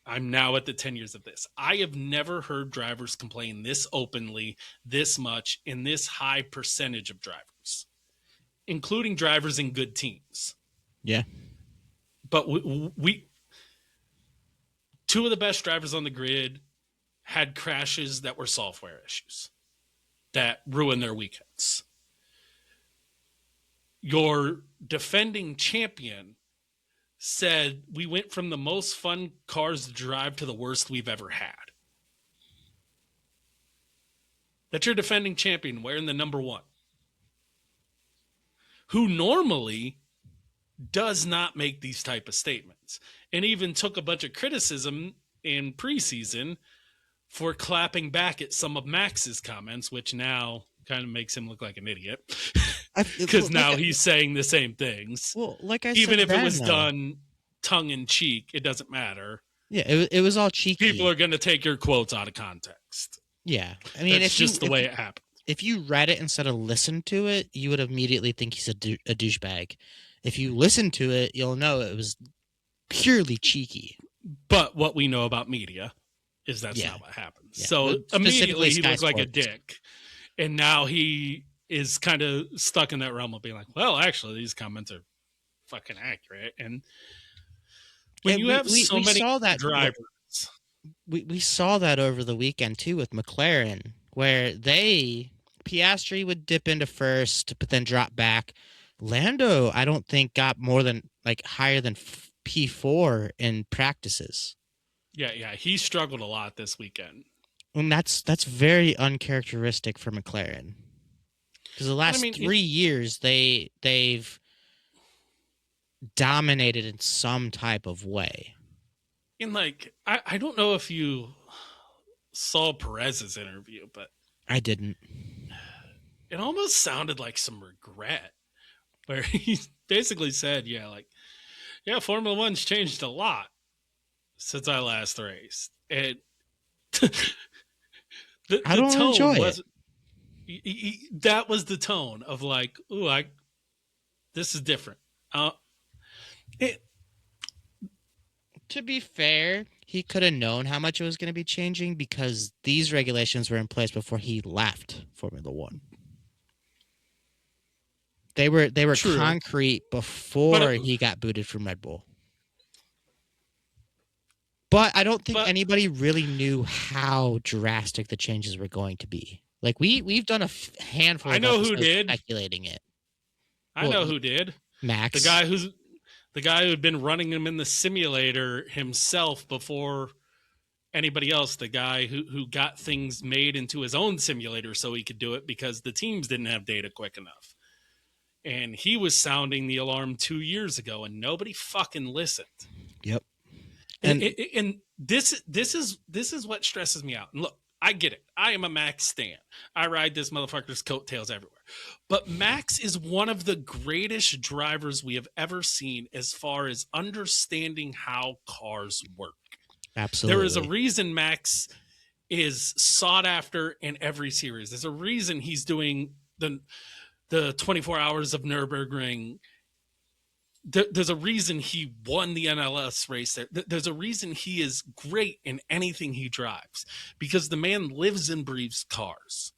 I'm now at the 10 years of this. I have never heard drivers complain this openly, this much, in this high percentage of drivers, including drivers in good teams. Yeah. But we two of the best drivers on the grid had crashes that were software issues that ruined their weekends. Your defending champion said we went from the most fun cars to drive to the worst we've ever had. That's your defending champion wearing the number one, who normally does not make these type of statements, and even took a bunch of criticism in preseason for clapping back at some of Max's comments, which now kind of makes him look like an idiot because now he's saying the same things. Well, like I said, even if it was done tongue in cheek, it doesn't matter. Yeah, it was all cheeky. People are going to take your quotes out of context. Yeah, I mean, it's just the way it happened. If you read it instead of listened to it, you would immediately think he's a douchebag. If you listen to it, you'll know it was purely cheeky. But what we know about media is that's not what happens. Yeah. So immediately he looked like a dick. And now he is kind of stuck in that realm of being like, well, actually, these comments are fucking accurate. And when you have so many drivers. We saw that over the weekend, too, with McLaren, where Piastri would dip into first, but then drop back. Lando, I don't think got more than higher than P4 in practices. Yeah. He struggled a lot this weekend. And that's very uncharacteristic for McLaren. Because the And I last mean, 3 years they've dominated in some type of way. I don't know if you saw Perez's interview, but I didn't. it almost sounded like some regret, where he basically said, yeah, Formula One's changed a lot since I last raced. And I the don't tone enjoy it. was that was the tone of like, ooh, this is different. It, To be fair, he could have known how much it was going to be changing because these regulations were in place before he left Formula One. They were True. concrete before he got booted from Red Bull. But I don't think anybody really knew how drastic the changes were going to be. Like we've done a handful. I of know who did speculating it. I know who did. Max, the guy who had been running him in the simulator himself before anybody else. The guy who got things made into his own simulator so he could do it because the teams didn't have data quick enough. And he was sounding the alarm 2 years ago, and nobody fucking listened. Yep. And this is what stresses me out. And look, I get it. I am a Max stan. I ride this motherfucker's coattails everywhere. But Max is one of the greatest drivers we have ever seen as far as understanding how cars work. Absolutely. There is a reason Max is sought after in every series. There's a reason he's doing the 24 hours of Nürburgring. There's a reason he won the NLS race there. There's a reason he is great in anything he drives, because the man lives and breathes cars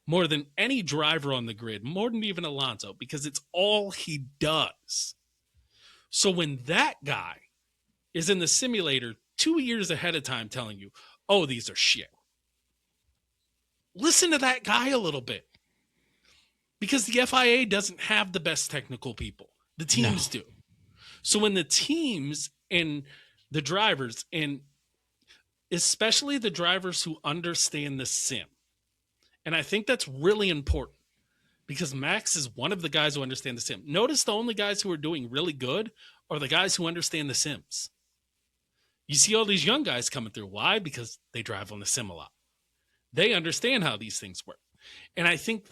more than any driver on the grid, more than even Alonso, because it's all he does. So when that guy is in the simulator 2 years ahead of time telling you, oh, these are shit, listen to that guy a little bit, because the FIA doesn't have the best technical people. The teams do. So when the teams and the drivers, and especially the drivers who understand the sim, and I think that's really important because Max is one of the guys who understand the sim. Notice the only guys who are doing really good are the guys who understand the sims. You see all these young guys coming through. Why? Because they drive on the sim a lot. They understand how these things work. And I think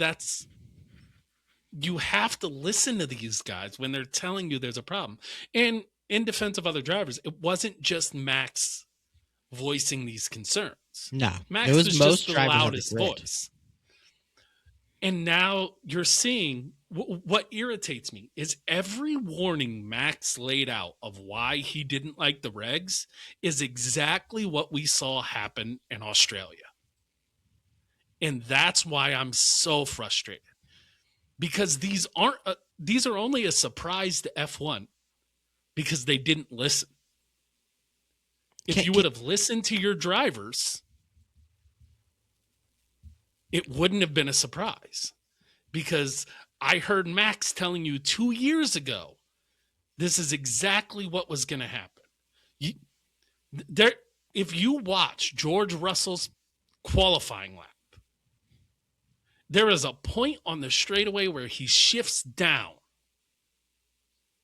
you have to listen to these guys when they're telling you there's a problem. And in defense of other drivers, it wasn't just Max voicing these concerns. No, Max was just the loudest voice. And now you're seeing what irritates me is every warning Max laid out of why he didn't like the regs is exactly what we saw happen in Australia. And that's why I'm so frustrated. Because these are only a surprise to F1 because they didn't listen. If you would have listened to your drivers, it wouldn't have been a surprise. Because I heard Max telling you 2 years ago, this is exactly what was going to happen. If you watch George Russell's qualifying lap, there is a point on the straightaway where he shifts down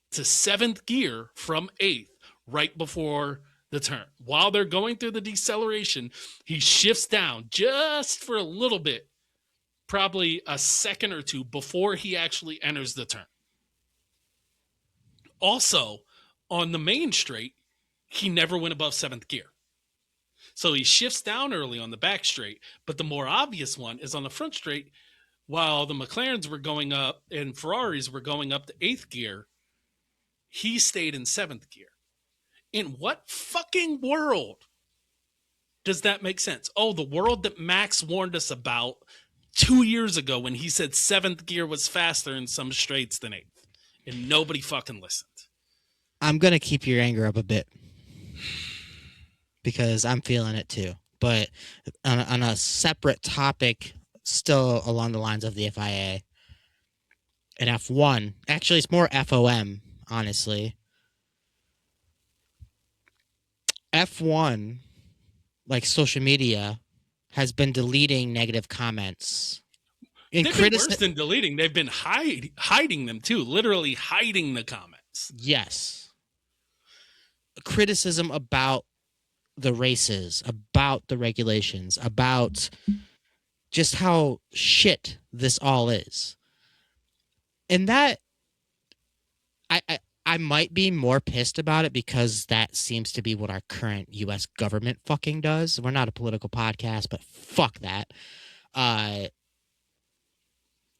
to 7th gear from 8th right before the turn. While they're going through the deceleration, he shifts down just for a little bit, probably a second or two before he actually enters the turn. Also, on the main straight, he never went above 7th gear. So he shifts down early on the back straight, but the more obvious one is on the front straight. While the McLarens were going up and Ferraris were going up to 8th gear, he stayed in 7th gear. In what fucking world does that make sense? Oh, the world that Max warned us about 2 years ago when he said 7th gear was faster in some straights than 8th. And nobody fucking listened. I'm going to keep your anger up a bit because I'm feeling it too. But on a separate topic, still along the lines of the FIA and F1, actually it's more FOM, honestly. F1, like social media, has been deleting negative comments. They've been worse than deleting. They've been hiding them too, literally hiding the comments. Yes. Criticism about the races, about the regulations, about just how shit this all is. And that I might be more pissed about it because that seems to be what our current US government fucking does. We're not a political podcast, but fuck that.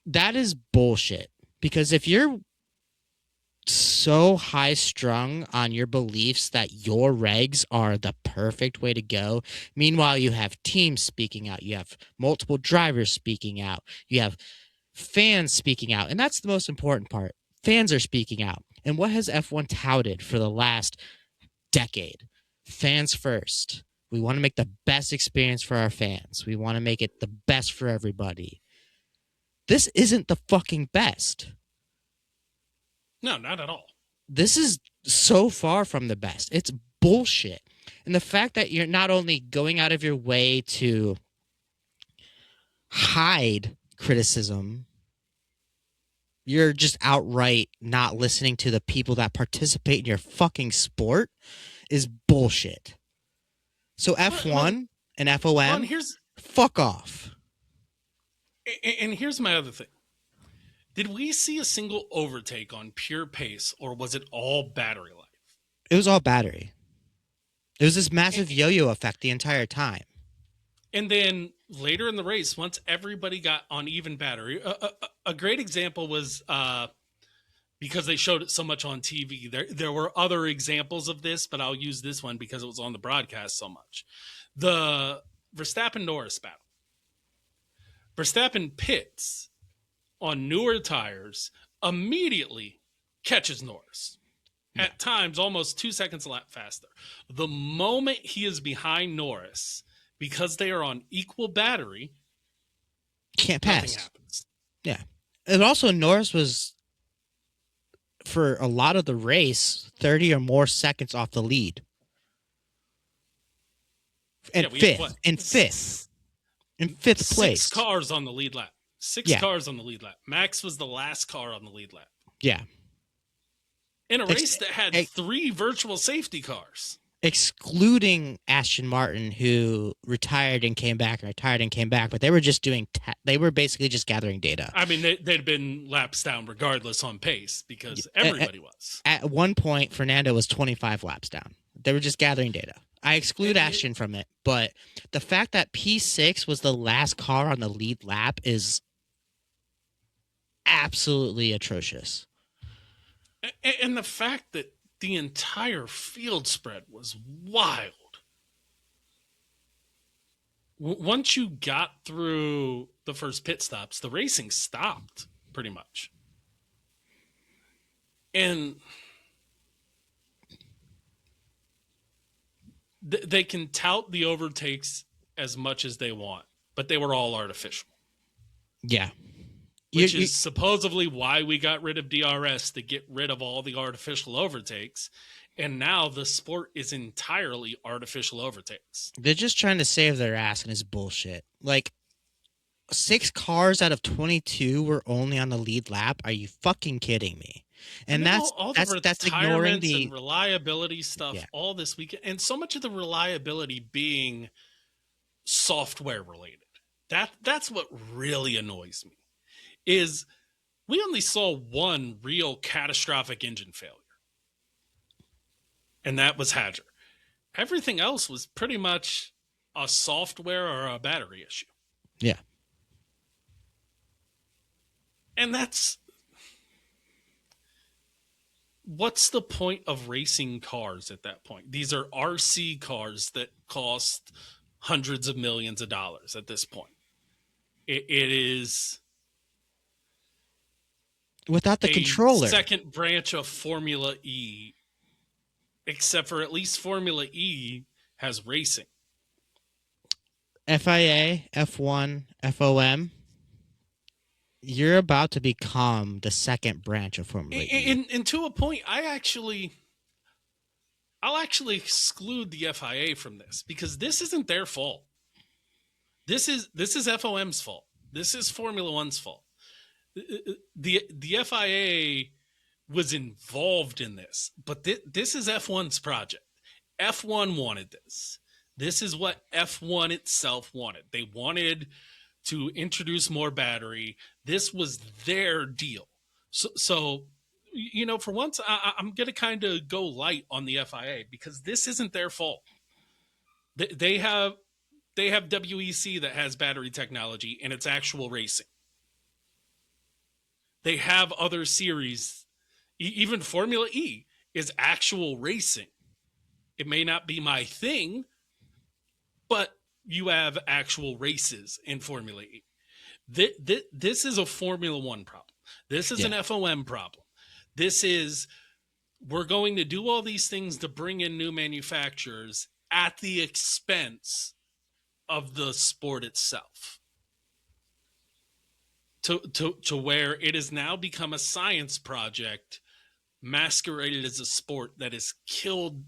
That is bullshit. Because if you're so high strung on your beliefs that your regs are the perfect way to go, meanwhile, you have teams speaking out, you have multiple drivers speaking out, you have fans speaking out, and that's the most important part. Fans are speaking out. And what has F1 touted for the last decade? Fans first. We want to make the best experience for our fans. We want to make it the best for everybody. This isn't the fucking best. No, not at all. This is so far from the best. It's bullshit. And the fact that you're not only going out of your way to hide criticism, you're just outright not listening to the people that participate in your fucking sport is bullshit. So F1 and FOM, fuck off. And here's my other thing. Did we see a single overtake on pure pace, or was it all battery life? It was all battery. It was this massive yo-yo effect the entire time. And then later in the race, once everybody got on even battery, a great example was because they showed it so much on TV. There were other examples of this, but I'll use this one because it was on the broadcast so much. The Verstappen-Norris battle. Verstappen pits on newer tires, immediately catches Norris. At times, almost 2 seconds a lap faster. The moment he is behind Norris, because they are on equal battery, can't pass. Nothing happens. Yeah. And also, Norris was, for a lot of the race, 30 or more seconds off the lead. And fifth. In fifth place. 6 cars on the lead lap. 6 cars on the lead lap. Max was the last car on the lead lap. Yeah. In a race that had 3 virtual safety cars. Excluding Aston Martin, who retired and came back, but they were just doing, they were basically just gathering data. I mean, they'd been laps down regardless on pace because everybody was. At one point, Fernando was 25 laps down. They were just gathering data. I exclude Ashton from it, but the fact that P6 was the last car on the lead lap is absolutely atrocious. And the fact that the entire field spread was wild. Once you got through the first pit stops, the racing stopped pretty much. And they can tout the overtakes as much as they want, but they were all artificial. Yeah. Which is supposedly why we got rid of DRS, to get rid of all the artificial overtakes. And now the sport is entirely artificial overtakes. They're just trying to save their ass, and it's bullshit. Like, 6 cars out of 22 were only on the lead lap. Are you fucking kidding me? And that's ignoring the and reliability stuff all this weekend, and so much of the reliability being software related. That's what really annoys me. Is we only saw one real catastrophic engine failure, and that was Hadger. Everything else was pretty much a software or a battery issue. Yeah. And that's... what's the point of racing cars at that point? These are RC cars that cost hundreds of millions of dollars at this point. It is... without the controller. Second branch of Formula E, except for at least Formula E has racing. FIA, F1, FOM, you're about to become the second branch of Formula E. And to a point, I I'll actually exclude the FIA from this because this isn't their fault. This is FOM's fault. This is Formula One's fault. The FIA was involved in this, but this is F1's project. F1 wanted this. This is what F1 itself wanted. They wanted to introduce more battery. This was their deal. So you know, for once, I'm going to kind of go light on the FIA because this isn't their fault. They have WEC that has battery technology and it's actual racing. They have other series. Even Formula E is actual racing. It may not be my thing, but you have actual races in Formula E. This is a Formula One problem. This is an FOM problem. This is, we're going to do all these things to bring in new manufacturers at the expense of the sport itself. To where it has now become a science project masqueraded as a sport that has killed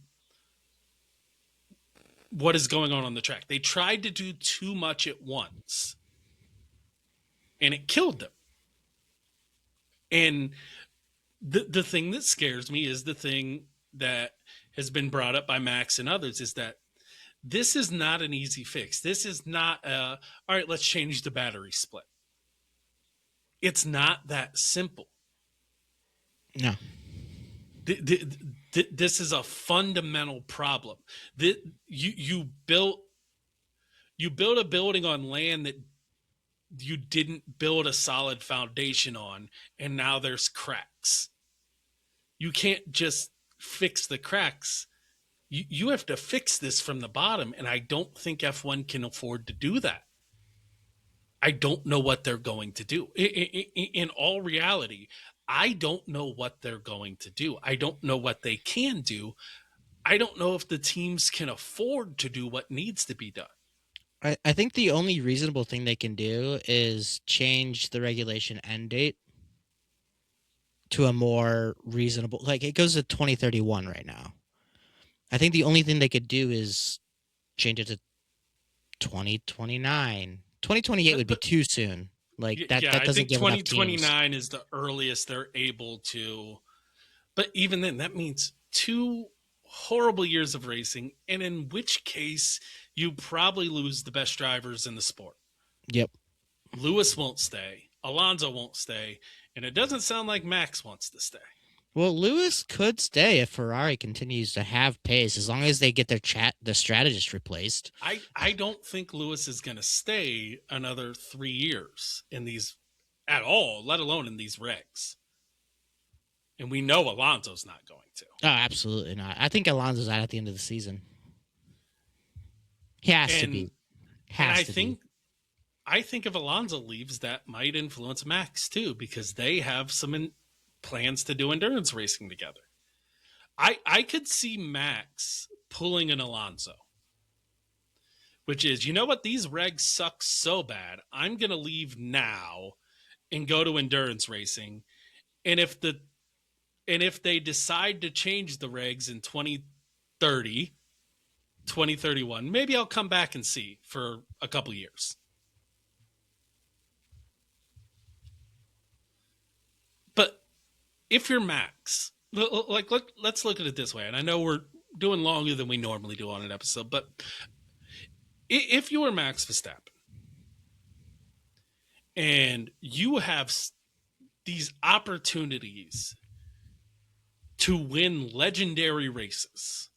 what is going on the track. They tried to do too much at once, and it killed them. And the thing that scares me is the thing that has been brought up by Max and others is that this is not an easy fix. This is not all right, let's change the battery split. It's not that simple. No. This is a fundamental problem. You built a building on land that you didn't build a solid foundation on, and now there's cracks. You can't just fix the cracks. You have to fix this from the bottom, and I don't think F1 can afford to do that. I don't know what they're going to do. In all reality, I don't know what they're going to do. I don't know what they can do. I don't know if the teams can afford to do what needs to be done. I think the only reasonable thing they can do is change the regulation end date to a more reasonable, like it goes to 2031 right now. I think the only thing they could do is change it to 2029. 2028 would be too soon. Like that doesn't give enough teams. 2029 is the earliest they're able to. But even then, that means 2 horrible years of racing, and in which case you probably lose the best drivers in the sport. Yep. Lewis won't stay. Alonso won't stay. And it doesn't sound like Max wants to stay. Well, Lewis could stay if Ferrari continues to have pace, as long as they get their strategist replaced. I don't think Lewis is going to stay another 3 years in these at all, let alone in these regs. And we know Alonso's not going to. Oh, absolutely not. I think Alonso's out at the end of the season. He has to be. I think if Alonso leaves, that might influence Max too, because they have some plans to do endurance racing together. I could see Max pulling an Alonso, which is, you know what, these regs suck so bad, I'm going to leave now and go to endurance racing. And if they decide to change the regs in 2030, 2031, maybe I'll come back and see for a couple years. But if you're Max, let's look at it this way. And I know we're doing longer than we normally do on an episode, but if you were Max Verstappen and you have these opportunities to win legendary races,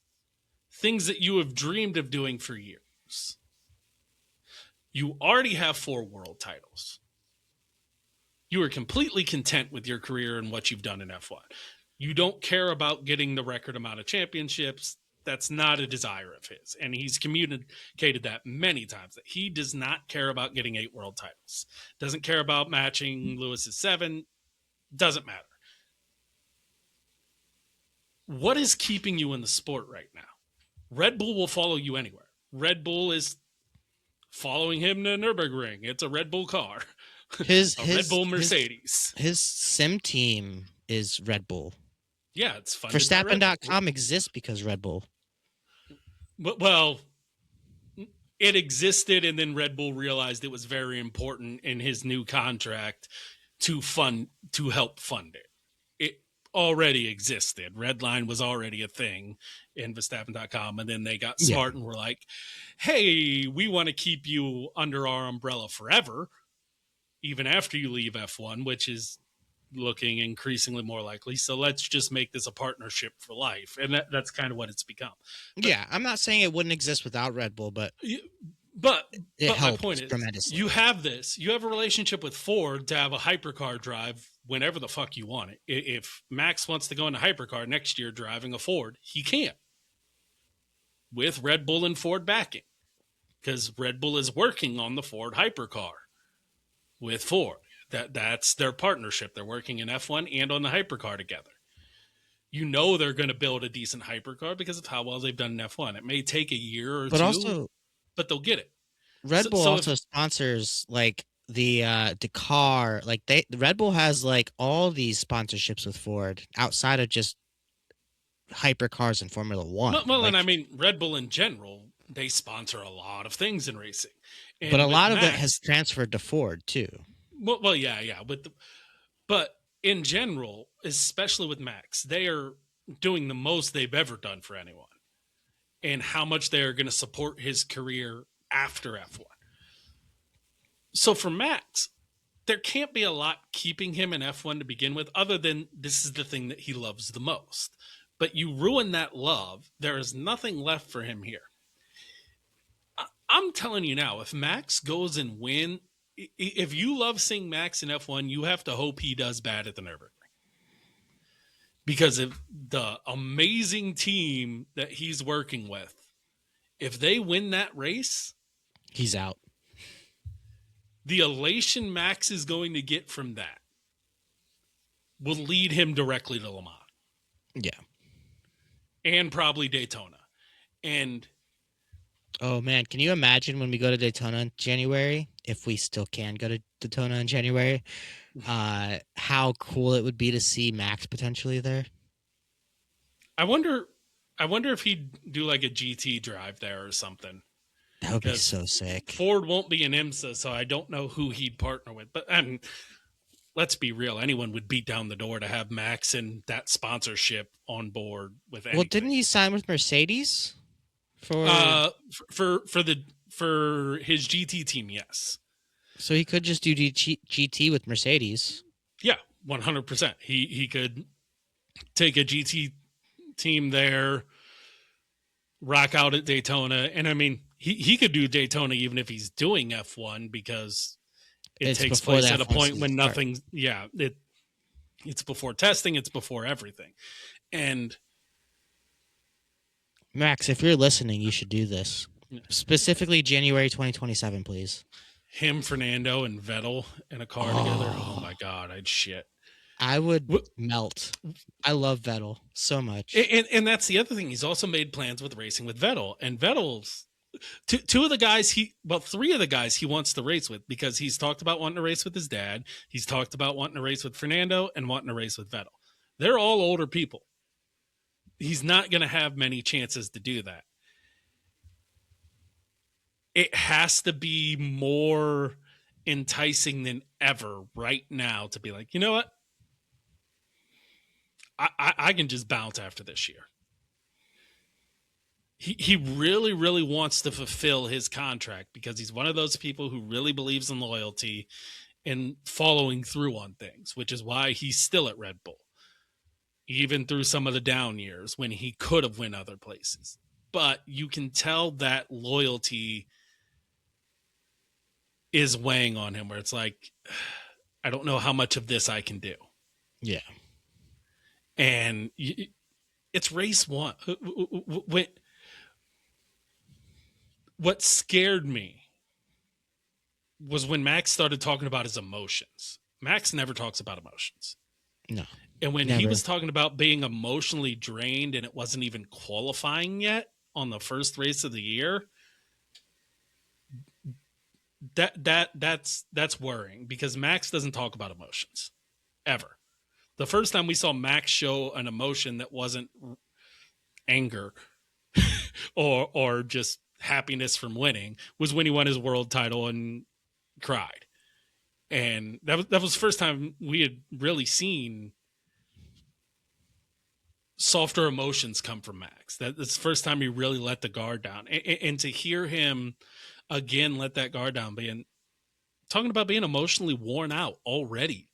things that you have dreamed of doing for years, you already have 4 world titles. You are completely content with your career and what you've done in F1. You don't care about getting the record amount of championships. That's not a desire of his. And he's communicated that many times, that he does not care about getting 8 world titles. Doesn't care about matching Lewis's 7. Doesn't matter. What is keeping you in the sport right now? Red Bull will follow you anywhere. Red Bull is following him to Nürburgring. It's a Red Bull car. Red Bull Mercedes. His sim team is Red Bull. Yeah, it's funded by Red Bull. Verstappen.com exists because Red Bull. Well, it existed, and then Red Bull realized it was very important in his new contract to help fund it. It already existed. Redline was already a thing in Verstappen.com, and then they got smart and were like, hey, we want to keep you under our umbrella forever, even after you leave F1, which is looking increasingly more likely. So let's just make this a partnership for life. And that's kind of what it's become. But, I'm not saying it wouldn't exist without Red Bull, but my point is, tremendously. you have a relationship with Ford to have a hypercar drive whenever the fuck you want it. If Max wants to go into hypercar next year driving a Ford, he can, with Red Bull and Ford backing, because Red Bull is working on the Ford hypercar with Ford. That's their partnership. They're working in F1 and on the hypercar together. You know they're going to build a decent hypercar because of how well they've done in F1. It may take a year or two, but they'll get it. Red Bull also sponsors like the car. Like Red Bull has like all these sponsorships with Ford outside of just hypercars and Formula One. Well, and I mean Red Bull in general, they sponsor a lot of things in racing, but a lot of it has transferred to Ford too. Well, yeah. But in general, especially with Max, they are doing the most they've ever done for anyone, and how much they are going to support his career after F1. So for Max, there can't be a lot keeping him in F1 to begin with, other than this is the thing that he loves the most. But you ruin that love, there is nothing left for him here. I'm telling you now, if Max goes and wins, if you love seeing Max in F1, you have to hope he does bad at the Nürburgring. Because if the amazing team that he's working with, if they win that race, he's out. The elation Max is going to get from that will lead him directly to Le Mans. Yeah. And probably Daytona. And oh man, can you imagine when we go to Daytona in January, if we still can go to Daytona in January, how cool it would be to see Max potentially there? I wonder if he'd do like a GT drive there or something. That would be so sick. Ford won't be an IMSA, so I don't know who he'd partner with. But let's be real. Anyone would beat down the door to have Max and that sponsorship on board with anything. Well, didn't he sign with Mercedes? For his GT team, yes. So he could just do GT with Mercedes. Yeah, 100%. He could take a GT team there, rock out at Daytona, and I mean he could do Daytona even if he's doing F1 because it takes place at a point when nothing. Yeah, it's before testing, it's before everything, and. Max, if you're listening, you should do this. Specifically January 2027, please. Him, Fernando, and Vettel in a car together. Oh my God, I'd shit. I would melt. I love Vettel so much. And that's the other thing. He's also made plans with racing with Vettel. And Vettel's three of the guys he wants to race with, because he's talked about wanting to race with his dad. He's talked about wanting to race with Fernando and wanting to race with Vettel. They're all older people. He's not going to have many chances to do that. It has to be more enticing than ever right now to be like, you know what? I can just bounce after this year. He really, really wants to fulfill his contract because he's one of those people who really believes in loyalty and following through on things, which is why he's still at Red Bull. Even through some of the down years when he could have went other places. But you can tell that loyalty is weighing on him, where it's like, I don't know how much of this I can do. Yeah. And it's race one. What scared me was when Max started talking about his emotions. Max never talks about emotions. No. And when he was talking about being emotionally drained and it wasn't even qualifying yet on the first race of the year, that's worrying, because Max doesn't talk about emotions ever. The first time we saw Max show an emotion that wasn't anger or just happiness from winning was when he won his world title and cried. And that was the first time we had really seen softer emotions come from Max. That's the first time he really let the guard down. And to hear him again let that guard down, talking about being emotionally worn out already.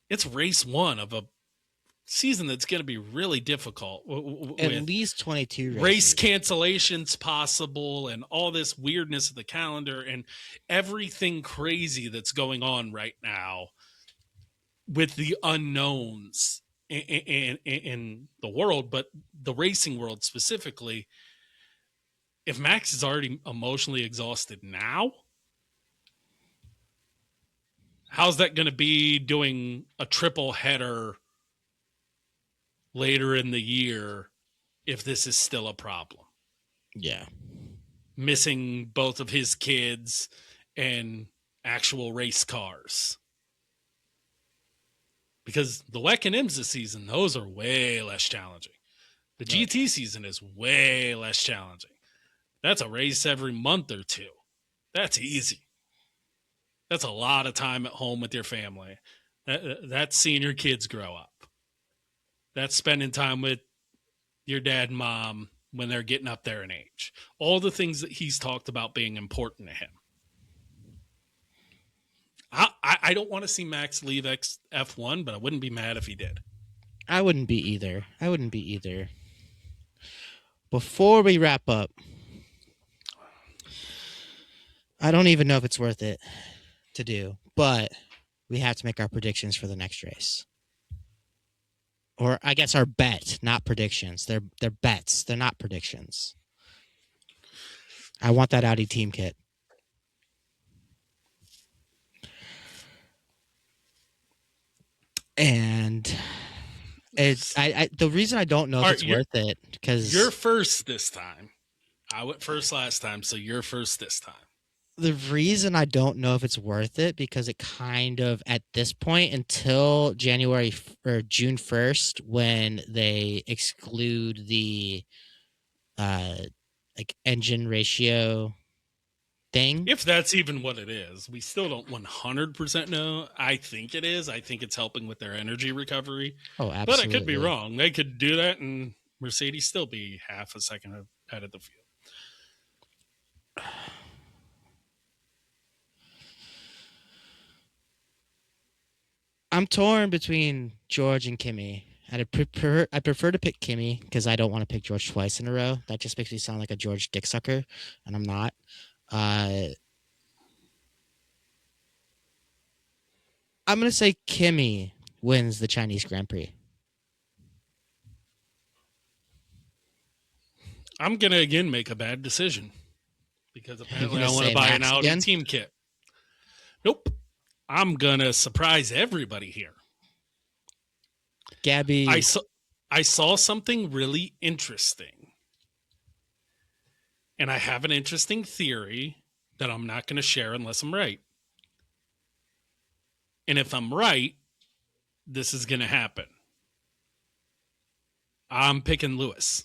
It's race one of a season that's going to be really difficult. At least 22 races. Race cancellations possible and all this weirdness of the calendar and everything crazy that's going on right now with the unknowns in the world, but the racing world specifically. If Max is already emotionally exhausted now, how's that going to be doing a triple header later in the year if this is still a problem? Yeah. Missing both of his kids and actual race cars. Because the WEC and IMSA season, those are way less challenging. The GT season is way less challenging. That's a race every month or two. That's easy. That's a lot of time at home with your family. That's seeing your kids grow up. That's spending time with your dad and mom when they're getting up there in age. All the things that he's talked about being important to him. I don't want to see Max leave F1, but I wouldn't be mad if he did. I wouldn't be either. Before we wrap up, I don't even know if it's worth it to do, but we have to make our predictions for the next race. Or I guess our bet, not predictions. They're bets. They're not predictions. I want that Audi team kit. And it's the reason I don't know if it's worth it because you're first this time. I went first last time, so you're first this time. The reason I don't know if it's worth it because it kind of at this point until January or June 1st when they exclude the like engine ratio thing. If that's even what it is, we still don't 100% know. I think it is. I think it's helping with their energy recovery. Oh, absolutely. But I could be wrong. They could do that and Mercedes still be half a second ahead of the field. I'm torn between George and Kimi. And I prefer to pick Kimi because I don't want to pick George twice in a row. That just makes me sound like a George dicksucker, and I'm not. I'm going to say Kimi wins the Chinese Grand Prix. I'm going to, again, make a bad decision because apparently I want to buy an Audi team kit. Nope. I'm going to surprise everybody here. Gabby. I saw something really interesting. And I have an interesting theory that I'm not going to share unless I'm right. And if I'm right, this is going to happen. I'm picking Lewis.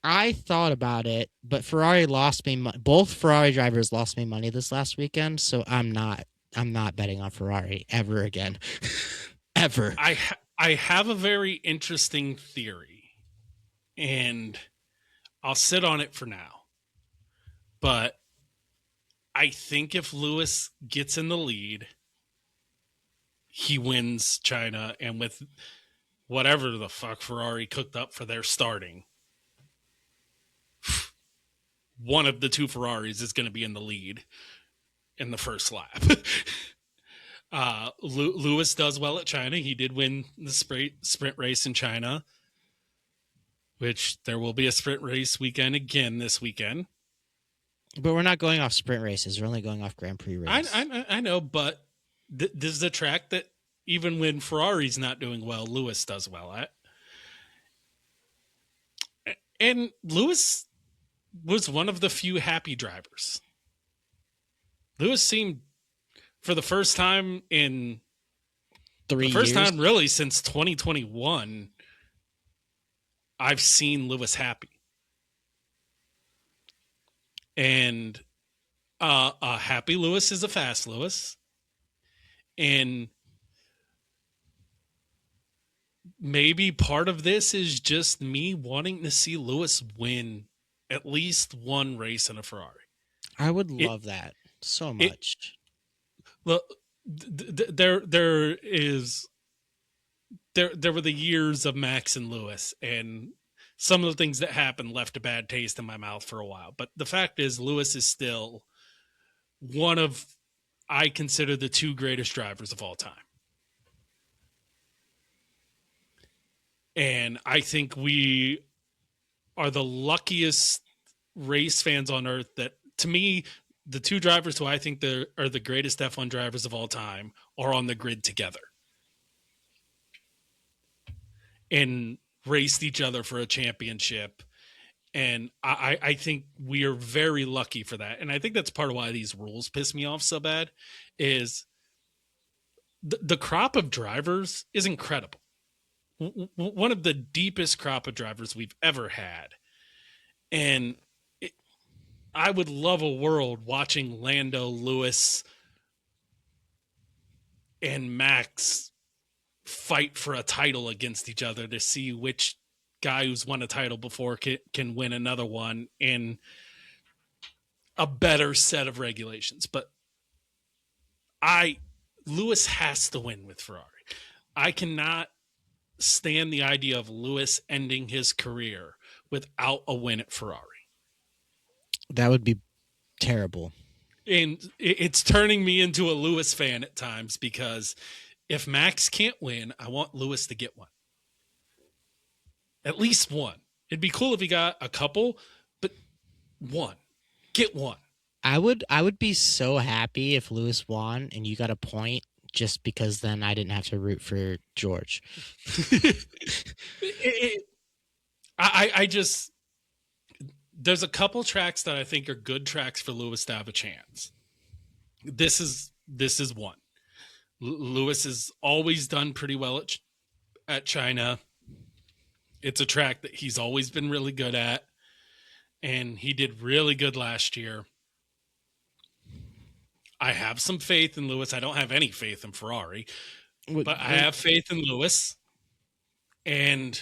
I thought about it, but Ferrari lost me. Both Ferrari drivers lost me money this last weekend, so I'm not betting on Ferrari ever again. Ever. I have a very interesting theory, and I'll sit on it for now. But I think if Lewis gets in the lead, he wins China, and with whatever the fuck Ferrari cooked up for their starting, one of the two Ferraris is going to be in the lead in the first lap. Lewis does well at China. He did win the sprint race in China, which there will be a sprint race weekend again this weekend. But we're not going off sprint races. We're only going off Grand Prix races. I know, but this is a track that even when Ferrari's not doing well, Lewis does well at. And Lewis was one of the few happy drivers. Lewis seemed, for the first time in 3 The first years. time really since 2021 I've seen Lewis happy. And a happy Lewis is a fast Lewis. And maybe part of this is just me wanting to see Lewis win at least one race in a Ferrari. I would love that so much. Look, there were the years of Max and Lewis, and some of the things that happened left a bad taste in my mouth for a while. But the fact is, Lewis is still one of, I consider, the 2 greatest drivers of all time. And I think we are the luckiest race fans on earth that, to me, the 2 drivers who I think are the greatest F1 drivers of all time are on the grid together and raced each other for a championship. And I think we are very lucky for that. And I think that's part of why these rules piss me off so bad is the crop of drivers is incredible. One of the deepest crop of drivers we've ever had. And I would love a world watching Lando, Lewis, and Max fight for a title against each other to see which guy who's won a title before can win another one in a better set of regulations. But Lewis has to win with Ferrari. I cannot stand the idea of Lewis ending his career without a win at Ferrari. That would be terrible. And it's turning me into a Lewis fan at times because if Max can't win, I want Lewis to get one. At least one. It'd be cool if he got a couple, but one. Get one. I would be so happy if Lewis won and you got a point, just because then I didn't have to root for George. I just, there's a couple tracks that I think are good tracks for Lewis to have a chance. This is one. Lewis has always done pretty well at China. It's a track that he's always been really good at, and he did really good last year. I have some faith in Lewis. I don't have any faith in Ferrari, but I have faith in Lewis. And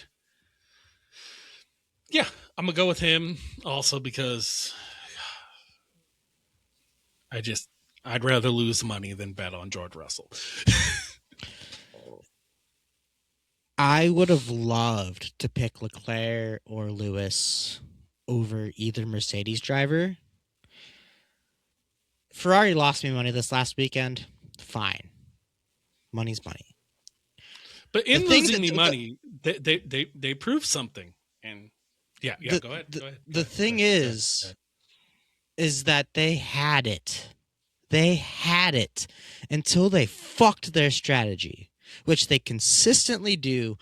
yeah, I'm going to go with him also because I'd rather lose money than bet on George Russell. I would have loved to pick Leclerc or Lewis over either Mercedes driver. Ferrari lost me money this last weekend. Fine. Money's money. But in losing me money, they proved something. And yeah, go ahead. The thing is that they had it. They had it until they fucked their strategy, which they consistently do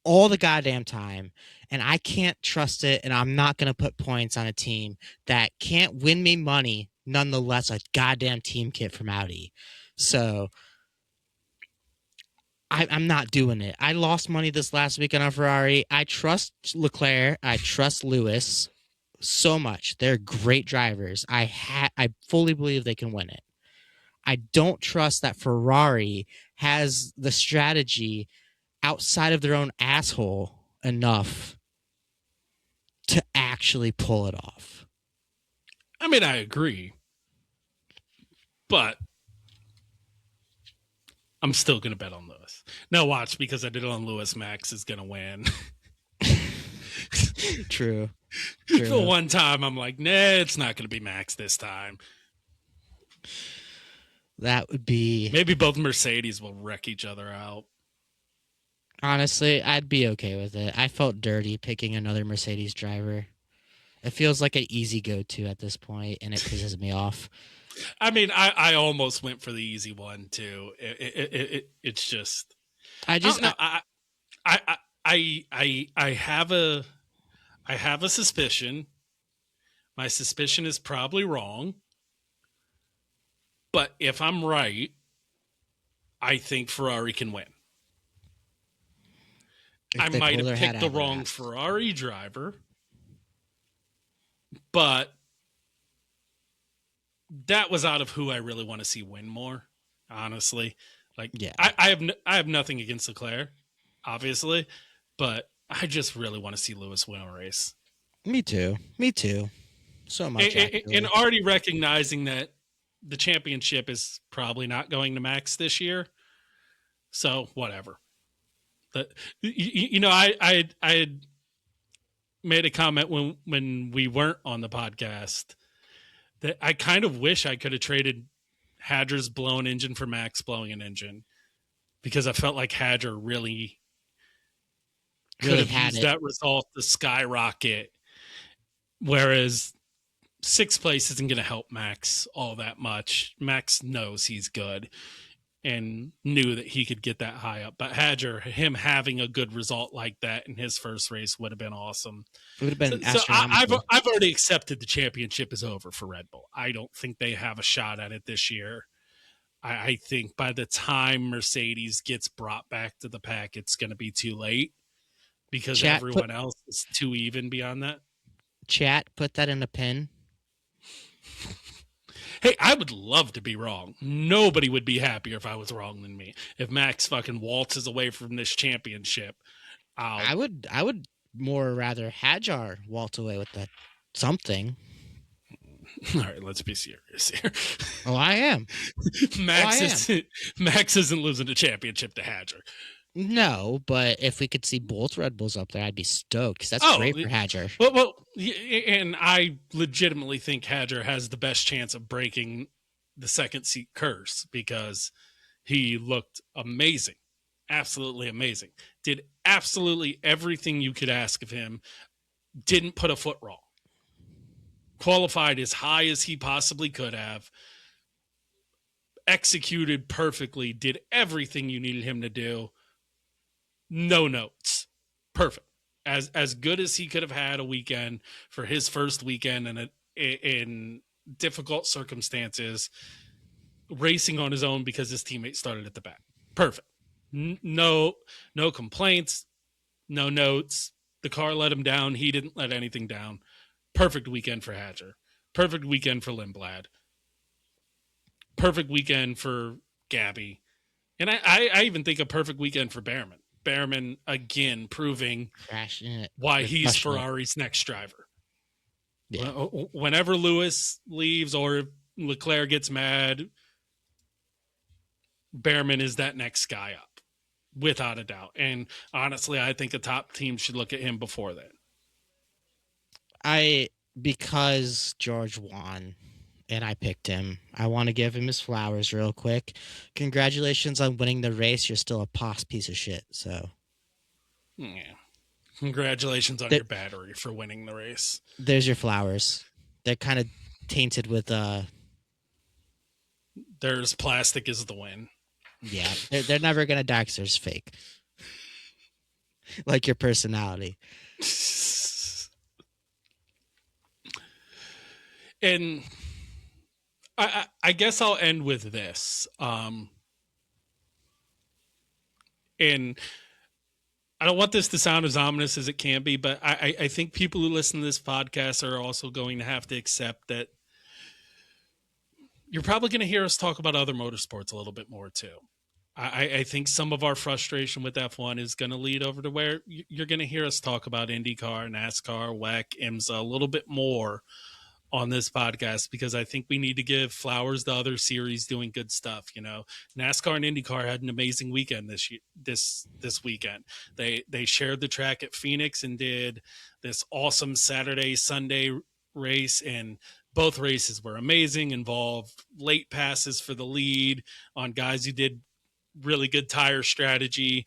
all the goddamn time. And I can't trust it, and I'm not going to put points on a team that can't win me money, nonetheless a goddamn team kit from Audi. So I'm not doing it. I lost money this last weekend on Ferrari. I trust Leclerc. I trust Lewis so much. They're great drivers. I fully believe they can win it. I don't trust that Ferrari has the strategy outside of their own asshole enough to actually pull it off. I mean, I agree. But I'm still going to bet on Lewis. Now watch, because I did it on Lewis, Max is going to win. True. For one time, I'm like, nah, it's not going to be Max this time. That would be... Maybe both Mercedes will wreck each other out. Honestly, I'd be okay with it. I felt dirty picking another Mercedes driver. It feels like an easy go-to at this point, and it pisses me off. I mean, I almost went for the easy one too. It's just, I have a suspicion. My suspicion is probably wrong, but if I'm right, I think Ferrari can win. I they might pull have their head picked out the of their wrong ass. Ferrari driver, but that was out of who I really want to see win more, honestly. Like, Yeah. I have nothing against Leclerc, obviously, but I just really want to see Lewis win a race. Me too. Me too. So much, actually. And already recognizing that the championship is probably not going to Max this year, so whatever. But I had made a comment when we weren't on the podcast that I kind of wish I could have traded Hadger's blown engine for Max blowing an engine, because I felt like Hadger really could Really have had used it. that result to skyrocket, whereas sixth place isn't going to help Max all that much. Max knows he's good and knew that he could get that high up. But Hadger, him having a good result like that in his first race would have been awesome. It would have been So astronomical. I've already accepted the championship is over for Red Bull. I don't think they have a shot at it this year. I think by the time Mercedes gets brought back to the pack, it's going to be too late, because everyone else is too even beyond that. Chat, put that in a pin. Hey, I would love to be wrong. Nobody would be happier if I was wrong than me. If Max fucking waltzes away from this championship, I would more rather Hadjar waltz away with that something. All right, let's be serious here. Oh, I am. Max isn't losing the championship to Hadger. No, but if we could see both Red Bulls up there, I'd be stoked, because that's great for Hadjar. Well, and I legitimately think Hadger has the best chance of breaking the second seat curse, because he looked amazing, absolutely amazing. Did absolutely everything you could ask of him. Didn't put a foot wrong. Qualified as high as he possibly could have. Executed perfectly. Did everything you needed him to do. No notes. Perfect. As good as he could have had a weekend for his first weekend, and in difficult circumstances, racing on his own because his teammates started at the back. Perfect. No complaints, no notes. The car let him down. He didn't let anything down. Perfect weekend for Hadger. Perfect weekend for Lindblad. Perfect weekend for Gabby. And I even think a perfect weekend for Behrman. Behrman, again, proving why he's Ferrari's next driver. Yeah. Whenever Lewis leaves or Leclerc gets mad, Behrman is that next guy up, without a doubt. And honestly, I think a top team should look at him before that. Because George won and I picked him, I want to give him his flowers real quick. Congratulations on winning the race. You're still a piece of shit. So, yeah. Congratulations on your battery for winning the race. There's your flowers. They're kind of tainted with There's plastic is the win. Yeah, they're never gonna die because there's fake. Like your personality. And I guess I'll end with this. And I don't want this to sound as ominous as it can be, but I think people who listen to this podcast are also going to have to accept that you're probably going to hear us talk about other motorsports a little bit more too. I think some of our frustration with F1 is going to lead over to where you're going to hear us talk about IndyCar, NASCAR, WEC, IMSA a little bit more on this podcast, because I think we need to give flowers to other series doing good stuff. You know, NASCAR and IndyCar had an amazing weekend this weekend. They shared the track at Phoenix and did this awesome Saturday, Sunday race, and both races were amazing, involved late passes for the lead on guys who did really good tire strategy.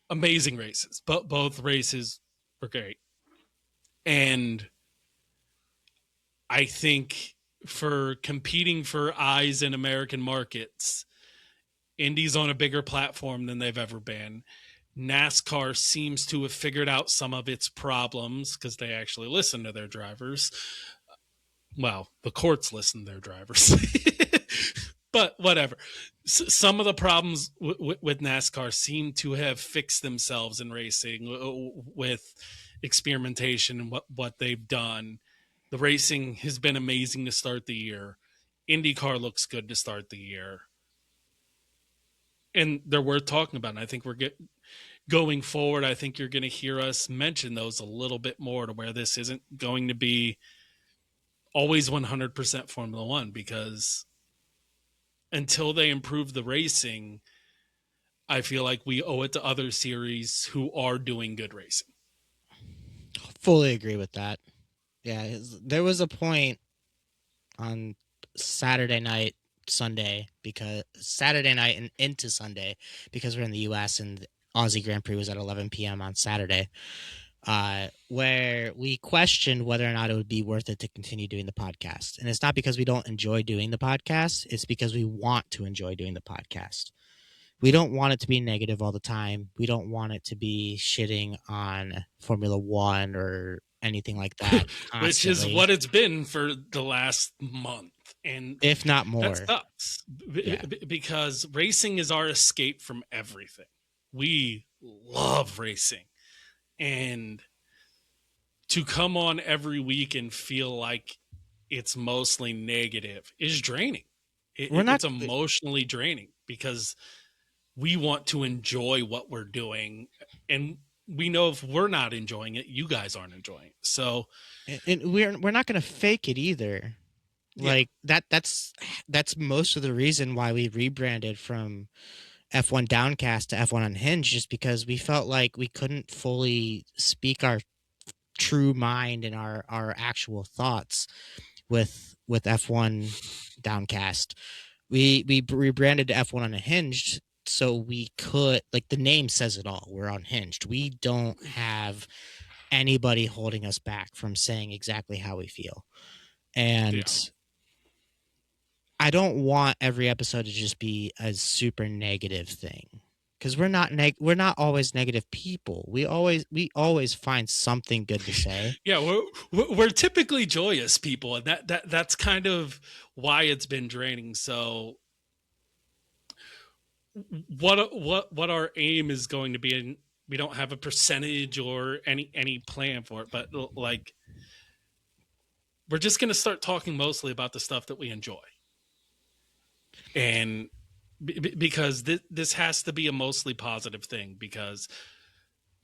Amazing races, but both races were great. And I think for competing for eyes in American markets, Indy's on a bigger platform than they've ever been. NASCAR seems to have figured out some of its problems because they actually listen to their drivers. Well, the courts listen to their drivers. But whatever. Some of the problems with NASCAR seem to have fixed themselves in racing with experimentation and what they've done. The racing has been amazing to start the year. IndyCar looks good to start the year. And they're worth talking about. And I think going forward, I think you're going to hear us mention those a little bit more, to where this isn't going to be always 100% Formula One, because until they improve the racing, I feel like we owe it to other series who are doing good racing. Fully agree with that. Yeah, there was a point on Saturday night, Sunday, because Saturday night and into Sunday, because we're in the U.S. and the Aussie Grand Prix was at 11 p.m. on Saturday, where we questioned whether or not it would be worth it to continue doing the podcast. And it's not because we don't enjoy doing the podcast. It's because we want to enjoy doing the podcast. We don't want it to be negative all the time. We don't want it to be shitting on Formula One or anything like that. Which is what it's been for the last month. And if not more. That sucks. Because racing is our escape from everything. We love racing. And to come on every week and feel like it's mostly negative is draining. It's emotionally draining, because we want to enjoy what we're doing, and we know if we're not enjoying it, you guys aren't enjoying it. So, and we're not going to fake it either. Yeah. Like that's most of the reason why we rebranded from F1 Downcast to F1 Unhinged, just because we felt like we couldn't fully speak our true mind and our actual thoughts with F1 Downcast. We rebranded to F1 Unhinged, so we could, like the name says it all, we're unhinged. We don't have anybody holding us back from saying exactly how we feel. And I don't want every episode to just be a super negative thing, because we're not always negative people. We always find something good to say. Yeah, we're typically joyous people, and that's kind of why it's been draining. So what our aim is going to be, and we don't have a percentage or any plan for it, but like, we're just going to start talking mostly about the stuff that we enjoy. And because this has to be a mostly positive thing, because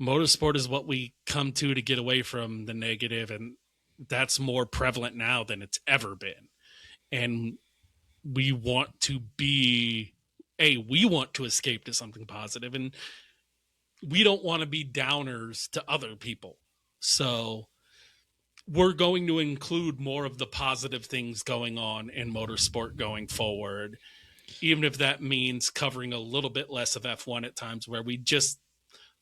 motorsport is what we come to get away from the negative, and that's more prevalent now than it's ever been. And we want to escape to something positive, and we don't want to be downers to other people. So we're going to include more of the positive things going on in motorsport going forward, even if that means covering a little bit less of F1 at times, where we just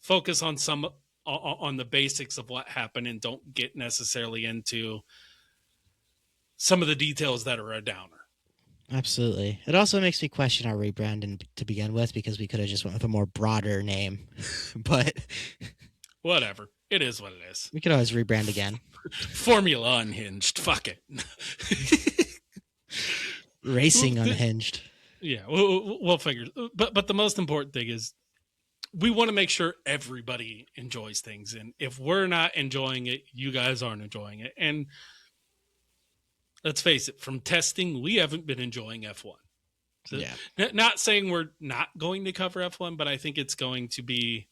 focus on the basics of what happened and don't get necessarily into some of the details that are a downer. Absolutely. It also makes me question our rebranding to begin with, because we could have just went with a more broader name, but whatever. It is what it is. We could always rebrand again. Formula Unhinged. Fuck it. Racing Unhinged. Yeah, we'll figure. But the most important thing is we want to make sure everybody enjoys things. And if we're not enjoying it, you guys aren't enjoying it. And let's face it, from testing, we haven't been enjoying F1. So not saying we're not going to cover F1, but I think it's going to be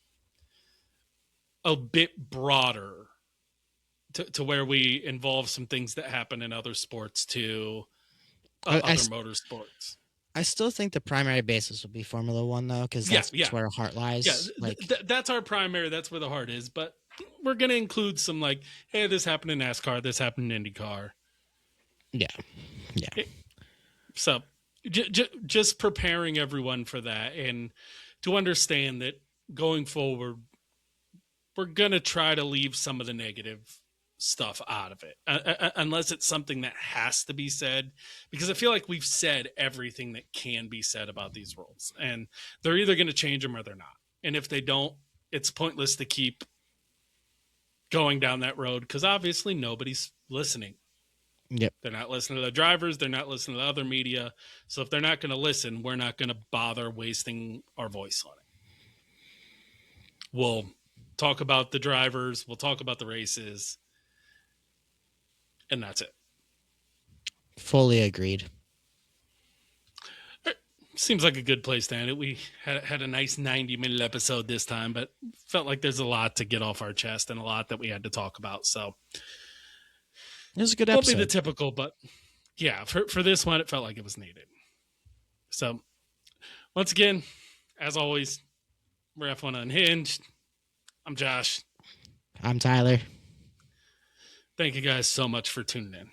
a bit broader to where we involve some things that happen in other sports to other motorsports. I still think the primary basis would be Formula One, though, because that's where our heart lies. Yeah, that's our primary. That's where the heart is. But we're going to include some, like, hey, this happened in NASCAR. This happened in IndyCar. Yeah. So just preparing everyone for that, and to understand that going forward, we're going to try to leave some of the negative stuff out of it, unless it's something that has to be said, because I feel like we've said everything that can be said about these rules, and they're either going to change them or they're not. And if they don't, it's pointless to keep going down that road, because obviously nobody's listening. Yep. They're not listening to the drivers. They're not listening to other media. So if they're not going to listen, we're not going to bother wasting our voice on it. We'll talk about the drivers. We'll talk about the races. And that's it. Fully agreed. Seems like a good place to end it. We had a nice 90-minute episode this time, but felt like there's a lot to get off our chest and a lot that we had to talk about. So It was a good won't episode. be the typical, but yeah, for this one, it felt like it was needed. So once again, as always, we're F1 Unhinged. I'm Josh. I'm Tyler. Thank you guys so much for tuning in.